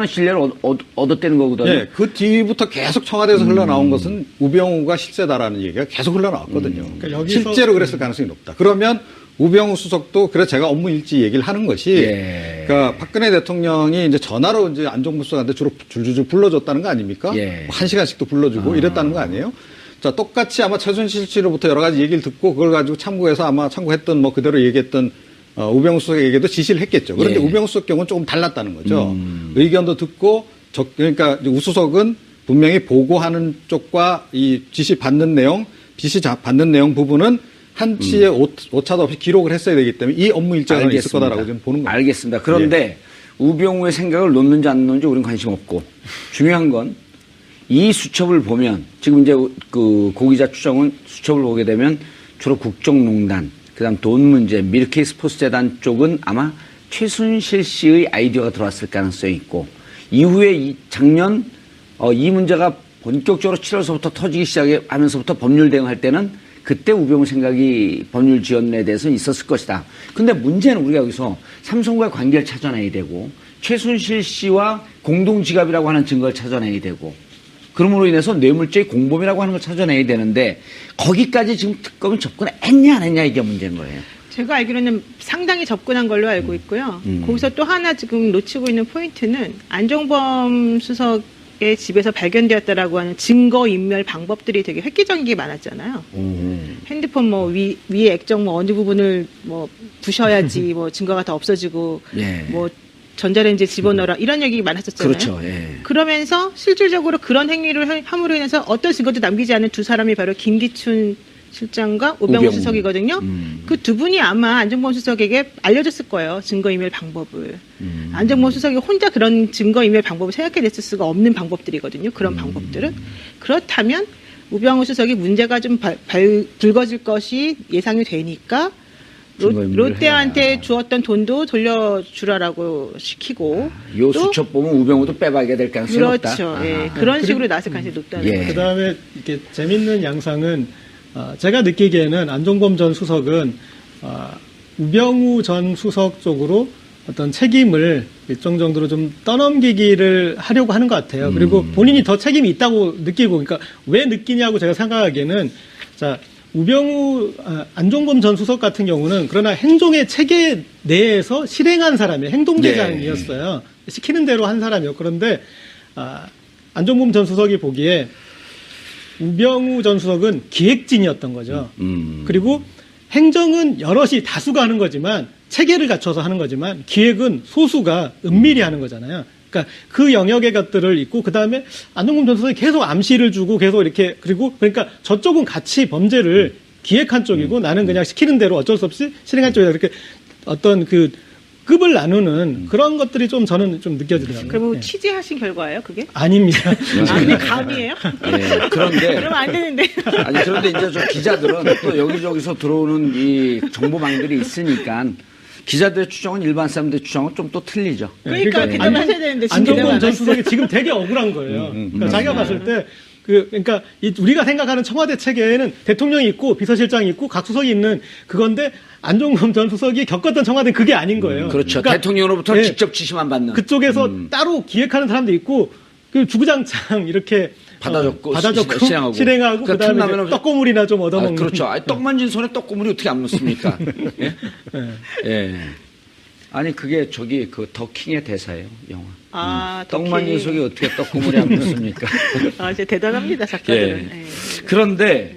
신뢰를 얻었다는 거거든요. 네, 그 뒤부터 계속 청와대에서 흘러나온 것은 우병우가 실세다라는 얘기가 계속 흘러나왔거든요. 그러니까 여기서- 실제로 그랬을 가능성이 높다. 그러면 우병우 수석도 그래서 제가 업무 일지 얘기를 하는 것이 예. 그러니까 박근혜 대통령이 이제 전화로 이제 안종범 수석한테 주로 줄줄줄 불러줬다는 거 아닙니까? 예. 1시간씩도 불러주고 이랬다는 거 아니에요? 자, 똑같이 아마 최순실 씨로부터 여러 가지 얘기를 듣고 그걸 가지고 참고해서 아마 참고했던 뭐 그대로 얘기했던 우병우 수석에게도 지시를 했겠죠. 그런데 예. 우병우 수석 경우는 조금 달랐다는 거죠. 의견도 듣고 그러니까 이제 우 수석은 분명히 보고하는 쪽과 이 지시 받는 내용 부분은 한치의 오차도 없이 기록을 했어야 되기 때문에 이 업무 일정은 있을 거다라고 좀 보는 거예요. 알겠습니다. 그런데 우병우의 생각을 놓는지 안 놓는지 우리는 관심 없고 중요한 건 이 수첩을 보면 지금 이제 그 고기자 추정은 수첩을 보게 되면 주로 국정농단 그다음 돈 문제, 밀케이 스포츠재단 쪽은 아마 최순실 씨의 아이디어가 들어왔을 가능성이 있고 이후에 작년 이 문제가 본격적으로 7월서부터 터지기 시작하면서부터 법률 대응할 때는 그때 우병우 생각이 법률 지원에 대해서는 있었을 것이다. 근데 문제는 우리가 여기서 삼성과의 관계를 찾아내야 되고 최순실 씨와 공동지갑이라고 하는 증거를 찾아내야 되고 그러므로 인해서 뇌물죄의 공범이라고 하는 걸 찾아내야 되는데 거기까지 지금 특검이 접근했냐 안 했냐 이게 문제인 거예요. 제가 알기로는 상당히 접근한 걸로 알고 있고요. 거기서 또 하나 지금 놓치고 있는 포인트는 안종범 수석의 집에서 발견되었다라고 하는 증거인멸 방법들이 되게 획기적인 게 많았잖아요. 핸드폰 뭐 위에 액정 뭐 어느 부분을 뭐 부셔야지 뭐 증거가 더 없어지고 예. 뭐 전자레인지에 집어넣어라 이런 얘기 많았었잖아요. 그렇죠. 예. 그러면서 실질적으로 그런 행위를 함으로 인해서 어떤 증거도 남기지 않은 두 사람이 바로 김기춘 실장과 우병우 수석이거든요. 그 두 분이 아마 안종범 수석에게 알려줬을 거예요. 증거인멸 방법을. 안종범 수석이 혼자 그런 증거인멸 방법을 생각해냈을 수가 없는 방법들이거든요. 그런 방법들은. 그렇다면 우병우 수석이 문제가 좀 불거질 것이 예상이 되니까 롯데한테 주었던 돈도 돌려주라라고 시키고 이 수첩 보면 우병우도 빼박게 될 가능성이 높다. 그렇죠. 예. 그런 식으로 나설 가능성이 높다는 예. 거예요. 그다음에 이렇게 재밌는 양상은 제가 느끼기에는 안종범 전 수석은 우병우 전 수석 쪽으로 어떤 책임을 일정 정도로 좀 떠넘기기를 하려고 하는 것 같아요. 그리고 본인이 더 책임이 있다고 느끼고, 그러니까 왜 느끼냐고 제가 생각하기에는 자. 안종범 전 수석 같은 경우는 그러나 행정의 체계 내에서 실행한 사람이에요. 행동대장이었어요. 시키는 대로 한 사람이요. 그런데 안종범 전 수석이 보기에 우병우 전 수석은 기획진이었던 거죠. 그리고 행정은 여럿이 다수가 하는 거지만 체계를 갖춰서 하는 거지만 기획은 소수가 은밀히 하는 거잖아요. 그러니까 그 영역의 것들을 있고 그다음에 안종범 전 수석이 계속 암시를 주고 계속 이렇게 그리고 그러니까 저쪽은 같이 범죄를 기획한 쪽이고 나는 그냥 시키는 대로 어쩔 수 없이 실행한 쪽이다. 이렇게 어떤 그 급을 나누는 그런 것들이 좀 저는 좀 느껴지더라고요. 그럼 예. 취재하신 결과예요, 그게? 아닙니다. 아니, 감이에요? 예, 그런데 그러면 안 되는데. 아니 그런데 이제 저 기자들은 또 여기저기서 들어오는 이 정보망들이 있으니까 기자들의 추정은 일반 사람들의 추정은 좀 또 틀리죠. 그러니까 대답하셔야 되는데 지금 안종범 대답 전 안 수석이 지금 되게 억울한 거예요. 그러니까 자기가 봤을 때 그러니까 우리가 생각하는 청와대 체계에는 대통령이 있고 비서실장이 있고 각 수석이 있는 그건데 안종범 전 수석이 겪었던 청와대는 그게 아닌 거예요. 그렇죠. 그러니까 대통령으로부터 예, 직접 지시만 받는. 그쪽에서 따로 기획하는 사람도 있고 그 주구장창 이렇게 받아줬고 받아줬고 실행하고 그러니까 그다음에 틈나면은 이제 떡고물이나 좀 얻어먹는. 그렇죠. 아니, 떡 만진 손에 떡고물이 어떻게 안 묻습니까? 예? 예. 아니 그게 저기 그 더킹의 대사예요, 영화. 아, 떡 만진 속에 어떻게 떡고물이 안 묻습니까? 아, 진짜 대단합니다, 작가들은. 예. 예. 그런데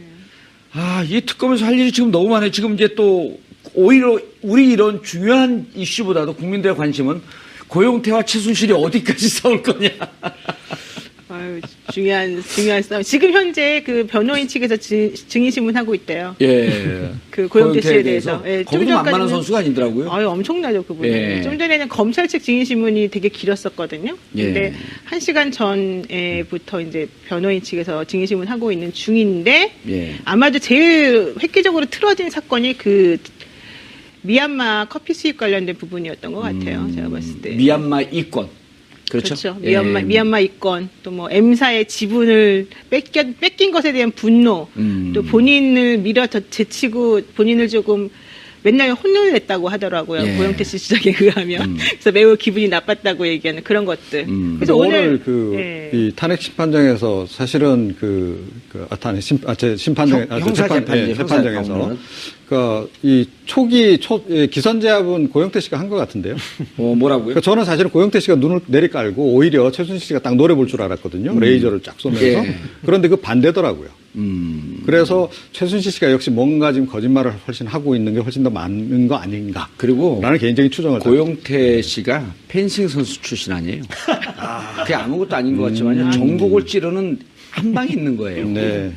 이 특검에서 할 일이 지금 너무 많아요. 지금 이제 또 오히려 우리 이런 중요한 이슈보다도 국민들의 관심은 고용태와 최순실이 어디까지 싸울 거냐. 아유, 중요한 싸움. 지금 현재 그 변호인 측에서 증인신문하고 있대요. 예. 그 고영태 씨에 대해서. 예, 좀 거기도 만만한 전까지는- 선수가 아니더라고요. 아유, 엄청나죠, 그분은. 예. 좀 전에는 검찰 측 증인신문이 되게 길었었거든요. 근데 예. 1시간 전에부터 이제 변호인 측에서 증인신문 하고 있는 중인데, 예. 아마도 제일 획기적으로 틀어진 사건이 그 미얀마 커피 수입 관련된 부분이었던 것 같아요. 제가 봤을 때. 미얀마 이권. 그렇죠. 예. 미얀마 이권, 또 뭐 M사의 지분을 뺏긴 것에 대한 분노, 또 본인을 제치고 본인을 조금 맨날 혼을 냈다고 하더라고요. 예. 고영태 씨 주장에 의하면. 그래서 매우 기분이 나빴다고 얘기하는 그런 것들. 그래서 오늘 예. 이 탄핵 심판정에서 사실은 형사 재판이죠. 재판정에서 이 초기 기선제압은 고영태 씨가 한 것 같은데요. 뭐라고요? 그러니까 저는 사실은 고영태 씨가 눈을 내리깔고 오히려 최순실 씨가 딱 노래 볼 줄 알았거든요. 레이저를 쫙 쏘면서. 예. 그런데 그 반대더라고요. 그래서 최순실 씨가 역시 뭔가 지금 거짓말을 훨씬 하고 있는 게 훨씬 더 많은 거 아닌가. 그리고 라는 개인적인 추정을. 고영태 씨가 펜싱 선수 출신 아니에요. 그게 아무것도 아닌 것 같지만 전국을 찌르는 한 방이 있는 거예요. 네.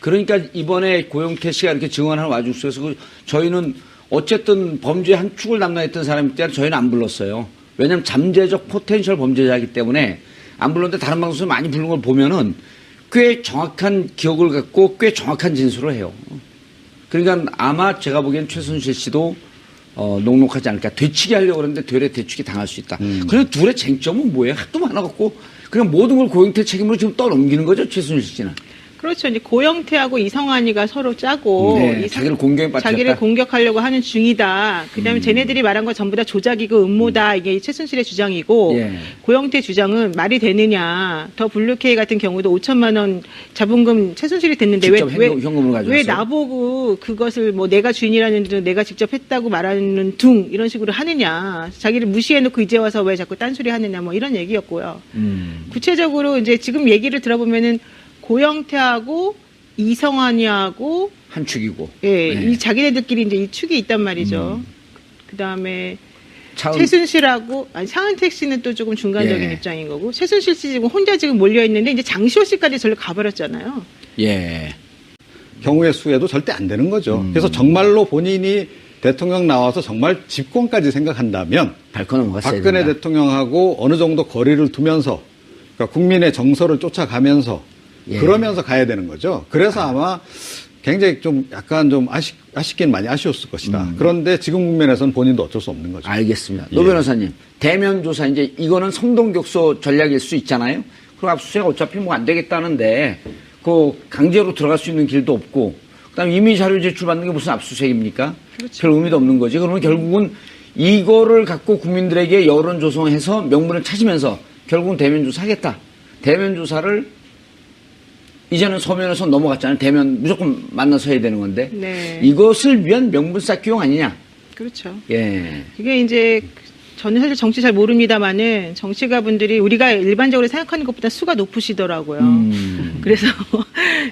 그러니까 이번에 고영태 씨가 이렇게 증언하는 와중 속에서 저희는 어쨌든 범죄의 한 축을 담당했던 사람이기 때문에 저희는 안 불렀어요. 왜냐하면 잠재적 포텐셜 범죄자이기 때문에 안 불렀는데 다른 방송에서 많이 부른 걸 보면은 꽤 정확한 기억을 갖고 꽤 정확한 진술을 해요. 그러니까 아마 제가 보기엔 최순실 씨도 녹록하지 않을까. 되치기 하려고 그러는데 되레 되치기 당할 수 있다. 그런데 둘의 쟁점은 뭐예요? 하도 많아갖고 그냥 모든 걸 고영태 책임으로 지금 떠넘기는 거죠, 최순실 씨는. 그렇죠. 이제 고영태하고 이성환이가 서로 짜고 네, 자기를 공격에 빠뜨렸다. 자기를 공격하려고 하는 중이다. 그다음에 쟤네들이 말한 거 전부 다 조작이고 음모다. 이게 최순실의 주장이고 예. 고영태 주장은 말이 되느냐. 더 블루케이 같은 경우도 5천만 원 자본금 최순실이 됐는데 직접 현금을 가져왔어요. 왜 나보고 그것을 뭐 내가 주인이라는 듯 내가 직접 했다고 말하는 둥 이런 식으로 하느냐. 자기를 무시해놓고 이제 와서 왜 자꾸 딴소리 하느냐. 뭐 이런 얘기였고요. 구체적으로 이제 지금 얘기를 들어보면은 고영태하고 이성환이하고 한 축이고. 예, 네. 이 자기네들끼리 이제 이 축이 있단 말이죠. 그다음에 차은- 최순실하고 차은택 씨는 또 조금 중간적인 예. 입장인 거고 최순실 씨 지금 혼자 지금 몰려 있는데 이제 장시호 씨까지 절로 가버렸잖아요. 예. 경우의 수에도 절대 안 되는 거죠. 그래서 정말로 본인이 대통령 나와서 정말 집권까지 생각한다면 밟고 넘어갔어야 박근혜 된다. 대통령하고 어느 정도 거리를 두면서 그러니까 국민의 정서를 쫓아가면서 예. 그러면서 가야 되는 거죠. 그래서 아마 굉장히 좀 약간 좀 아쉽긴 많이 아쉬웠을 것이다. 그런데 지금 국면에서는 본인도 어쩔 수 없는 거죠. 알겠습니다. 노 변호사님, 대면 조사 이제 이거는 성동격소 전략일 수 있잖아요. 그리고 압수수색 어차피 뭐 안 되겠다는데 그 강제로 들어갈 수 있는 길도 없고 그다음에 이미 자료 제출받는 게 무슨 압수수색입니까? 별 의미도 없는 거지. 그러면 결국은 이거를 갖고 국민들에게 여론 조성해서 명분을 찾으면서 결국은 대면 조사하겠다. 대면 조사를 이제는 서면에서 넘어갔잖아요. 대면 무조건 만나서 해야 되는 건데 네. 이것을 위한 명분 쌓기용 아니냐? 그렇죠. 예. 이게 이제 저는 사실 정치 잘 모릅니다만은 정치가분들이 우리가 일반적으로 생각하는 것보다 수가 높으시더라고요. 그래서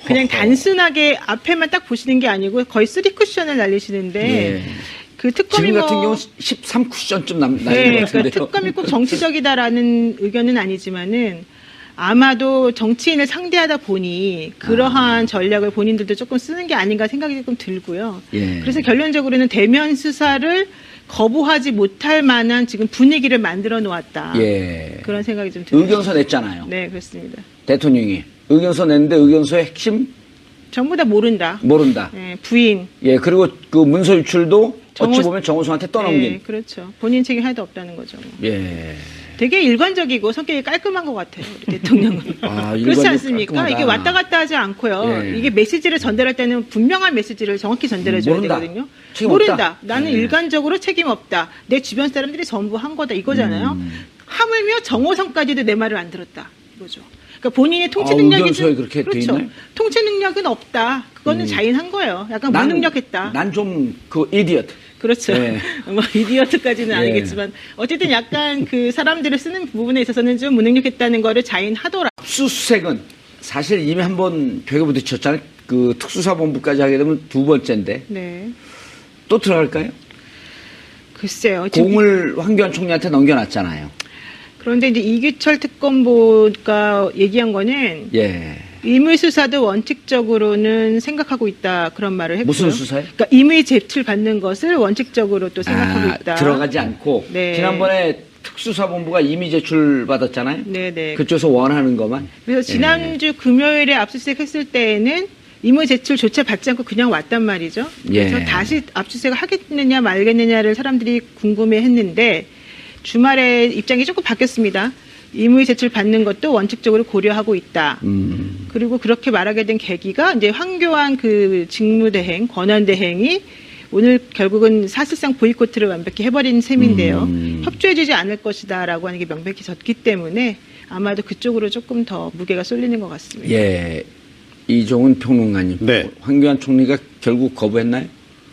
그냥 단순하게 앞에만 딱 보시는 게 아니고 거의 3쿠션을 날리시는데 예. 그 특검이 지금 같은 뭐 경우 13쿠션쯤 나는 것 네, 그러니까 같은데요. 특검이 꼭 정치적이다라는 의견은 아니지만은 아마도 정치인을 상대하다 보니 그러한 전략을 본인들도 조금 쓰는 게 아닌가 생각이 조금 들고요. 예. 그래서 결론적으로는 대면 수사를 거부하지 못할 만한 지금 분위기를 만들어 놓았다. 예. 그런 생각이 좀 듭니다. 의견서 냈잖아요. 네, 그렇습니다. 대통령이 의견서 냈는데 의견서의 핵심 전부 다 모른다. 모른다. 네, 부인. 예, 그리고 그 문서 유출도 어찌 정호- 보면 정호성한테 떠넘긴. 네, 그렇죠. 본인 책임 하나도 없다는 거죠. 뭐. 예. 되게 일관적이고 성격이 깔끔한 것 같아요. 우리 대통령은. 아, 그렇지 일관되고 않습니까? 깔끔하다. 이게 왔다 갔다 하지 않고요. 예. 이게 메시지를 전달할 때는 분명한 메시지를 정확히 전달해 줘야 모른다. 되거든요. 책임 모른다. 없다. 나는 예. 일관적으로 책임 없다. 내 주변 사람들이 전부 한 거다. 이거잖아요. 하물며 정호성까지도 내 말을 안 들었다. 이거죠. 그러니까 본인의 통치 아, 능력이 의견서에 그렇게 돼 그렇죠. 있나요? 통치 능력은 없다. 그거는 자인한 거예요. 약간 무능력했다. 난 좀 그 이디엇. 그렇죠. 네. 뭐 이디어트까지는 예. 아니겠지만 어쨌든 약간 그 사람들을 쓰는 부분에 있어서는 좀 무능력했다는 거를 자인하더라. 압수수색은 사실 이미 한번 벽에 부딪혔잖아요. 그 특수사본부까지 하게 되면 두 번째인데 네. 또 들어갈까요? 글쎄요. 지금 공을 황교안 총리한테 넘겨놨잖아요. 그런데 이제 이규철 특검보가 얘기한 거는 예. 임의 수사도 원칙적으로는 생각하고 있다 그런 말을 했고요. 무슨 수사요? 그러니까 임의 제출 받는 것을 원칙적으로 또 생각하고 있다. 들어가지 않고 네. 지난번에 특수사본부가 이미 제출 받았잖아요. 네네. 그쪽에서 원하는 것만. 그래서 지난주 금요일에 압수수색 했을 때에는 임의 제출조차 받지 않고 그냥 왔단 말이죠. 그래서 예. 다시 압수수색을 하겠느냐 말겠느냐를 사람들이 궁금해했는데 주말에 입장이 조금 바뀌었습니다. 임의 제출 받는 것도 원칙적으로 고려하고 있다. 그리고 그렇게 말하게 된 계기가 이제 황교안 그 직무대행, 권한대행이 오늘 결국은 사실상 보이콧을 완벽히 해버린 셈인데요. 협조해주지 않을 것이다라고 하는 게 명백히 졌기 때문에 아마도 그쪽으로 조금 더 무게가 쏠리는 것 같습니다. 예. 이종훈 평론가님. 네. 황교안 총리가 결국 거부했나요?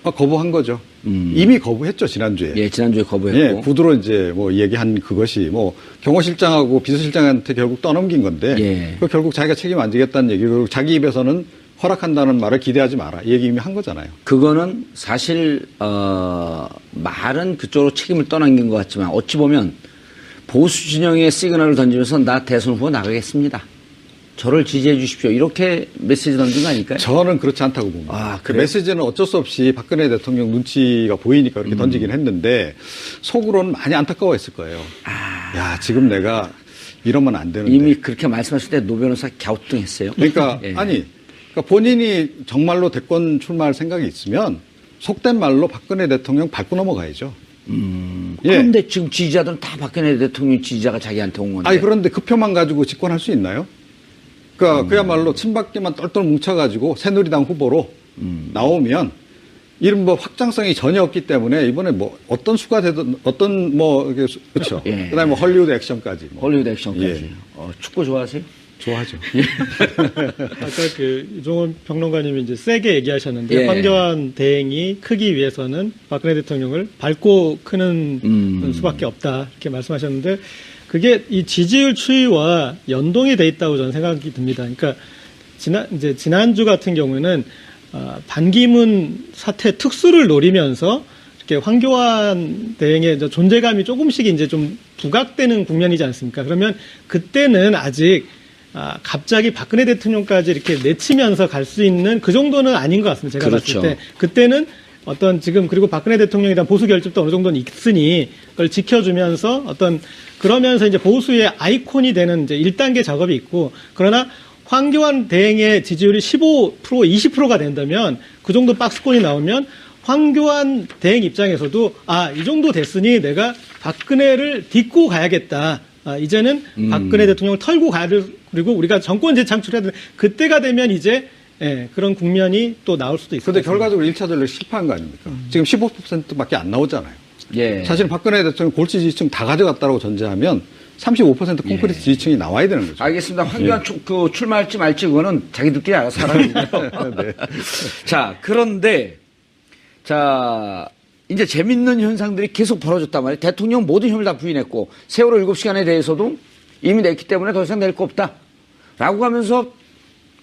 거부한 거죠. 이미 거부했죠, 지난주에. 예, 지난주에 거부했고. 예, 구두로 이제 뭐 얘기한 그것이 뭐 경호실장하고 비서실장한테 결국 떠넘긴 건데 예. 그 결국 자기가 책임 안 지겠다는 얘기 그리고 자기 입에서는 허락한다는 말을 기대하지 마라. 이 얘기 이미 한 거잖아요. 그거는 사실 말은 그쪽으로 책임을 떠넘긴 것 같지만 어찌 보면 보수 진영의 시그널을 던지면서 나 대선 후보 나가겠습니다. 저를 지지해 주십시오. 이렇게 메시지 던진 거 아닐까요? 저는 그렇지 않다고 봅니다. 아, 그 그래요? 메시지는 어쩔 수 없이 박근혜 대통령 눈치가 보이니까 그렇게 던지긴 했는데 속으로는 많이 안타까워했을 거예요. 야, 지금 내가 이러면 안 되는데. 이미 그렇게 말씀하실 때 노 변호사 갸우뚱했어요. 그러니까 예. 그러니까 본인이 정말로 대권 출마할 생각이 있으면 속된 말로 박근혜 대통령 밟고 넘어가야죠. 예. 그런데 지금 지지자들은 다 박근혜 대통령 지지자가 자기한테 온 건데. 아니 그런데 그 표만 가지고 집권할 수 있나요? 그러니까 그야말로 친박계만 똘똘 뭉쳐가지고 새누리당 후보로 나오면 이른바 확장성이 전혀 없기 때문에 이번에 뭐 어떤 수가 되든 어떤 뭐 그렇죠. 예. 그다음에 뭐 헐리우드 액션까지. 뭐. 헐리우드 액션까지. 예. 축구 좋아하세요? 좋아하죠. 아까 그 이종훈 평론가님이 이제 세게 얘기하셨는데 예. 황교안 대행이 크기 위해서는 박근혜 대통령을 밟고 크는 수밖에 없다 이렇게 말씀하셨는데 그게 이 지지율 추이와 연동이 돼 있다고 저는 생각이 듭니다. 그러니까 지난주 같은 경우에는 반기문 사태 특수를 노리면서 이렇게 황교안 대행의 존재감이 조금씩 이제 좀 부각되는 국면이지 않습니까? 그러면 그때는 아직 갑자기 박근혜 대통령까지 이렇게 내치면서 갈 수 있는 그 정도는 아닌 것 같습니다. 제가 그렇죠. 봤을 때 그때는 어떤 지금 그리고 박근혜 대통령에 대한 보수 결집도 어느 정도는 있으니 그걸 지켜주면서 어떤 그러면서 이제 보수의 아이콘이 되는 이제 1단계 작업이 있고 그러나 황교안 대행의 지지율이 15% 20%가 된다면 그 정도 박스권이 나오면 황교안 대행 입장에서도 이 정도 됐으니 내가 박근혜를 딛고 가야겠다. 이제는 박근혜 대통령을 털고 가야 될 그리고 우리가 정권 재창출해야 되는 그때가 되면 이제 그런 국면이 또 나올 수도 있을 것 그런데 같습니다. 결과적으로 1차 전략 실패한 거 아닙니까? 지금 15%밖에 안 나오잖아요. 예. 사실 박근혜 대통령 골치 지지층 다 가져갔다고 전제하면 35% 콘크리트 지지층이 나와야 되는 거죠. 알겠습니다. 황교안 그 출마할지 말지 그거는 자기들끼리 알아서 하라는 네. 자, 그런데 자, 이제 재밌는 현상들이 계속 벌어졌단 말이에요. 대통령 모든 혐의를 다 부인했고 세월호 7시간에 대해서도 이미 냈기 때문에 더 이상 낼 거 없다. 라고 하면서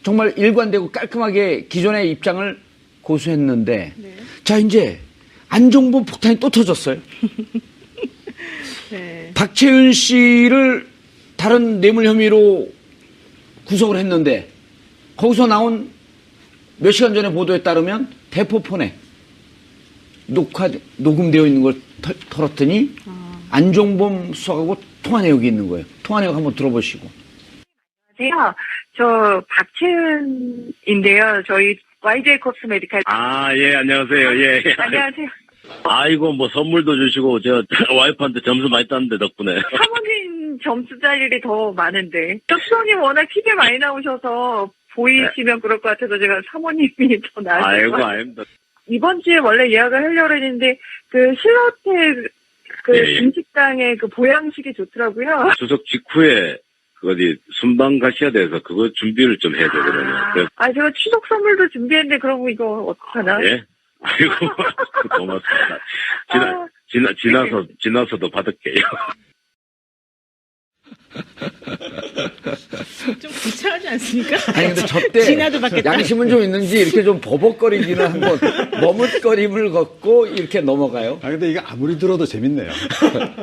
정말 일관되고 깔끔하게 기존의 입장을 고수했는데 자, 이제 안종범 폭탄이 또 터졌어요. 네. 박채은 씨를 다른 뇌물 혐의로 구속을 했는데 거기서 나온 몇 시간 전에 보도에 따르면 대포폰에 녹음되어 있는 걸 털었더니 안종범 수석하고 통화 내역이 있는 거예요. 통화 내역 한번 들어보시고. 안녕하세요. 저 박채은인데요. 저희 YJ 콥스메디칼. 예, 안녕하세요. 예. 안녕하세요. 아이고, 뭐 선물도 주시고, 와이프한테 점수 많이 땄는데, 덕분에. 사모님 점수 짤 일이 더 많은데. 수석님 워낙 TV에 많이 나오셔서 보이시면 그럴 것 같아서 제가 사모님이 더 나을 아이고, 것 같아요. 아닙니다. 이번 주에 원래 예약을 하려고 했는데 신라호텔 예. 중식당의 보양식이 좋더라고요. 추석 직후에, 순방 가셔야 돼서, 그거 준비를 좀 해야 되거든요. 그래서, 제가 추석 선물도 준비했는데 그럼 이거 어떡하나? 예? 아이고, 고맙습니다. 지나서도 받을게요. 좀 구차하지 않습니까? 아니 근데 저때 지나도 받겠다. 양심은 좀 있는지 이렇게 좀 버벅거리기는 한번 머뭇거림을 걷고 이렇게 넘어가요. 근데 이게 아무리 들어도 재밌네요.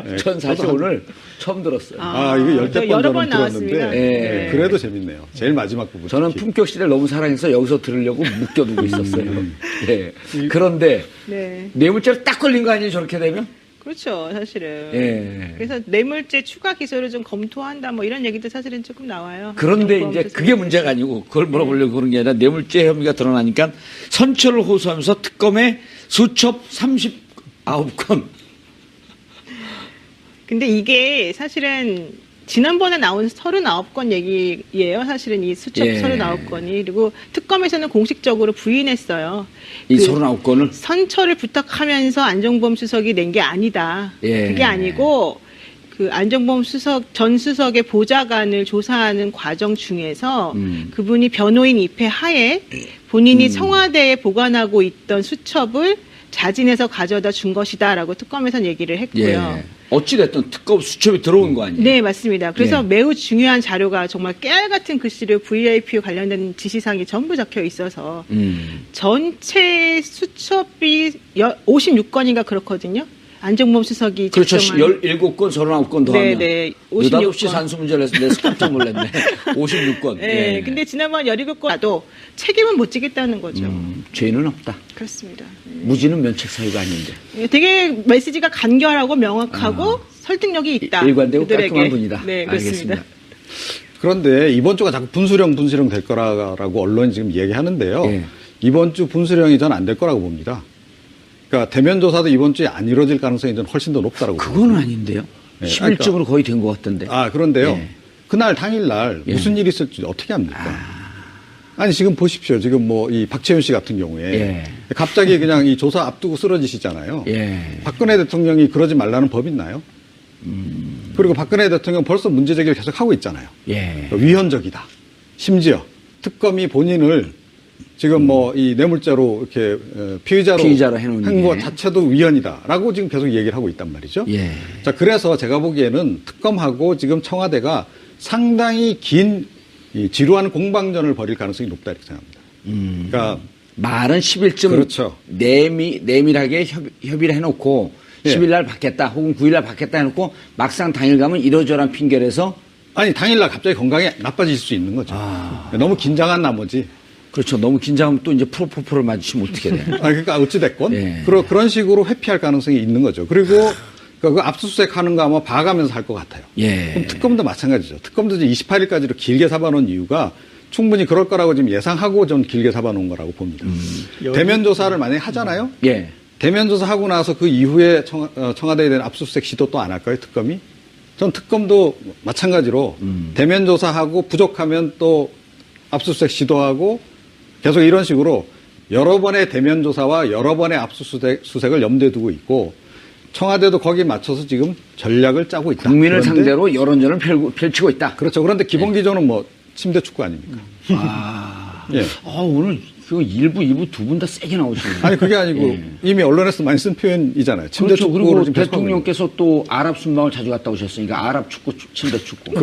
네, 전 사실 저도 오늘 처음 들었어요. 이거 저 10번 여러 번 들었는데, 나왔습니다. 네. 그래도 재밌네요. 제일 마지막 부분. 저는 특히. 품격 시대를 너무 사랑해서 여기서 들으려고 묶여두고 있었어요. 예. 그런데 네. 뇌물죄로 딱 걸린 거 아니에요? 저렇게 되면? 그렇죠, 사실은. 예. 그래서 뇌물죄 추가 기소를 좀 검토한다, 뭐 이런 얘기도 사실은 조금 나와요. 그런데 정보원 이제 수사에 그게 문제가 아니고 그걸 물어보려고 그런 게 아니라 뇌물죄 혐의가 드러나니까 선처를 호소하면서 특검에 수첩 39건. 근데 이게 사실은 지난번에 나온 39건 얘기예요. 사실은 이 수첩 예. 39건이. 그리고 특검에서는 공식적으로 부인했어요. 이 그 39건을 선처를 부탁하면서 안종범 수석이 낸 게 아니다. 예. 그게 아니고 그 안종범 전 수석의 보좌관을 조사하는 과정 중에서 그분이 변호인 입회 하에 본인이 청와대에 보관하고 있던 수첩을 자진해서 가져다 준 것이다라고 특검에서는 얘기를 했고요. 예. 어찌됐든 특검 수첩이 들어온 거 아니에요? 네, 맞습니다. 그래서 예. 매우 중요한 자료가 정말 깨알 같은 글씨로 VIP와 관련된 지시사항이 전부 적혀 있어서 전체 수첩이 56건인가 그렇거든요. 안종범 수석이 그렇죠. 작성한 17건, 39건 더하면. 네, 느닷없이 56건. 산수 문제를 해서 내가 깜짝 놀랐네. 56건. 네, 근데 지난번 17건도 책임은 못 지겠다는 거죠. 죄는 없다. 그렇습니다. 무지는 면책 사유가 아닌데. 되게 메시지가 간결하고 명확하고 설득력이 있다. 일관되고 그들에게. 깔끔한 분이다. 네, 그렇습니다. 알겠습니다. 그런데 이번 주가 자꾸 분수령 될 거라고 언론이 지금 얘기하는데요. 예. 이번 주 분수령이 전 안 될 거라고 봅니다. 그러니까 대면 조사도 이번 주에 안 이루어질 가능성이 전 훨씬 더 높다라고 봅니다. 그거는 아닌데요. 네, 10일쯤으로 거의 된 것 같던데. 그런데요. 예. 그날 당일날 예. 무슨 일이 있을지 어떻게 합니까? 아니 지금 보십시오. 지금 이 박채윤 씨 같은 경우에 예. 갑자기 그냥 이 조사 앞두고 쓰러지시잖아요. 예. 박근혜 대통령이 그러지 말라는 법 있나요? 그리고 박근혜 대통령 벌써 문제 제기를 계속 하고 있잖아요. 예. 위헌적이다. 심지어 특검이 본인을 지금 이 뇌물죄로 이렇게 피의자로 해놓은 한 것 게. 자체도 위헌이다라고 지금 계속 얘기를 하고 있단 말이죠. 예. 자, 그래서 제가 보기에는 특검하고 지금 청와대가 상당히 긴 이 지루한 공방전을 벌일 가능성이 높다 이렇게 생각합니다. 그러니까 말은 10일쯤 그렇죠. 내밀하게 협의를 해놓고 예. 10일 날 받겠다 혹은 9일 날 받겠다 해놓고 막상 당일 가면 이러저러한 핑계를 해서 아니 당일날 갑자기 건강이 나빠질 수 있는 거죠. 너무 긴장한 나머지. 그렇죠. 너무 긴장하면 또 이제 프로포폴을 맞으시면 어떻게 돼요? 그러니까 어찌됐건 예. 그런 식으로 회피할 가능성이 있는 거죠. 그리고 그 압수수색 하는 거 아마 봐가면서 할 것 같아요. 예. 그럼 특검도 마찬가지죠. 특검도 이제 28일까지로 길게 잡아놓은 이유가 충분히 그럴 거라고 지금 예상하고 좀 길게 잡아놓은 거라고 봅니다. 대면 조사를 만약에 하잖아요. 예. 대면 조사하고 나서 그 이후에 청와대에 대한 압수수색 시도 또 안 할까요? 특검이? 전 특검도 마찬가지로 대면 조사하고 부족하면 또 압수수색 시도하고 계속 이런 식으로 여러 번의 대면 조사와 여러 번의 압수수색을 염두에 두고 있고 청와대도 거기에 맞춰서 지금 전략을 짜고 있다. 국민을 그런데 상대로 여론전을 펼치고 있다. 그렇죠. 그런데 기본 기조는 침대 축구 아닙니까? 예. 오늘 그 1부, 2부 두 분 다 세게 나오시네요. 아니 그게 아니고 이미 언론에서 많이 쓴 표현이잖아요. 침대 그렇죠. 축구를 그리고 지금 계속하고 있는 대통령께서 또 아랍 순방을 자주 갔다 오셨으니까 아랍 축구, 침대 축구.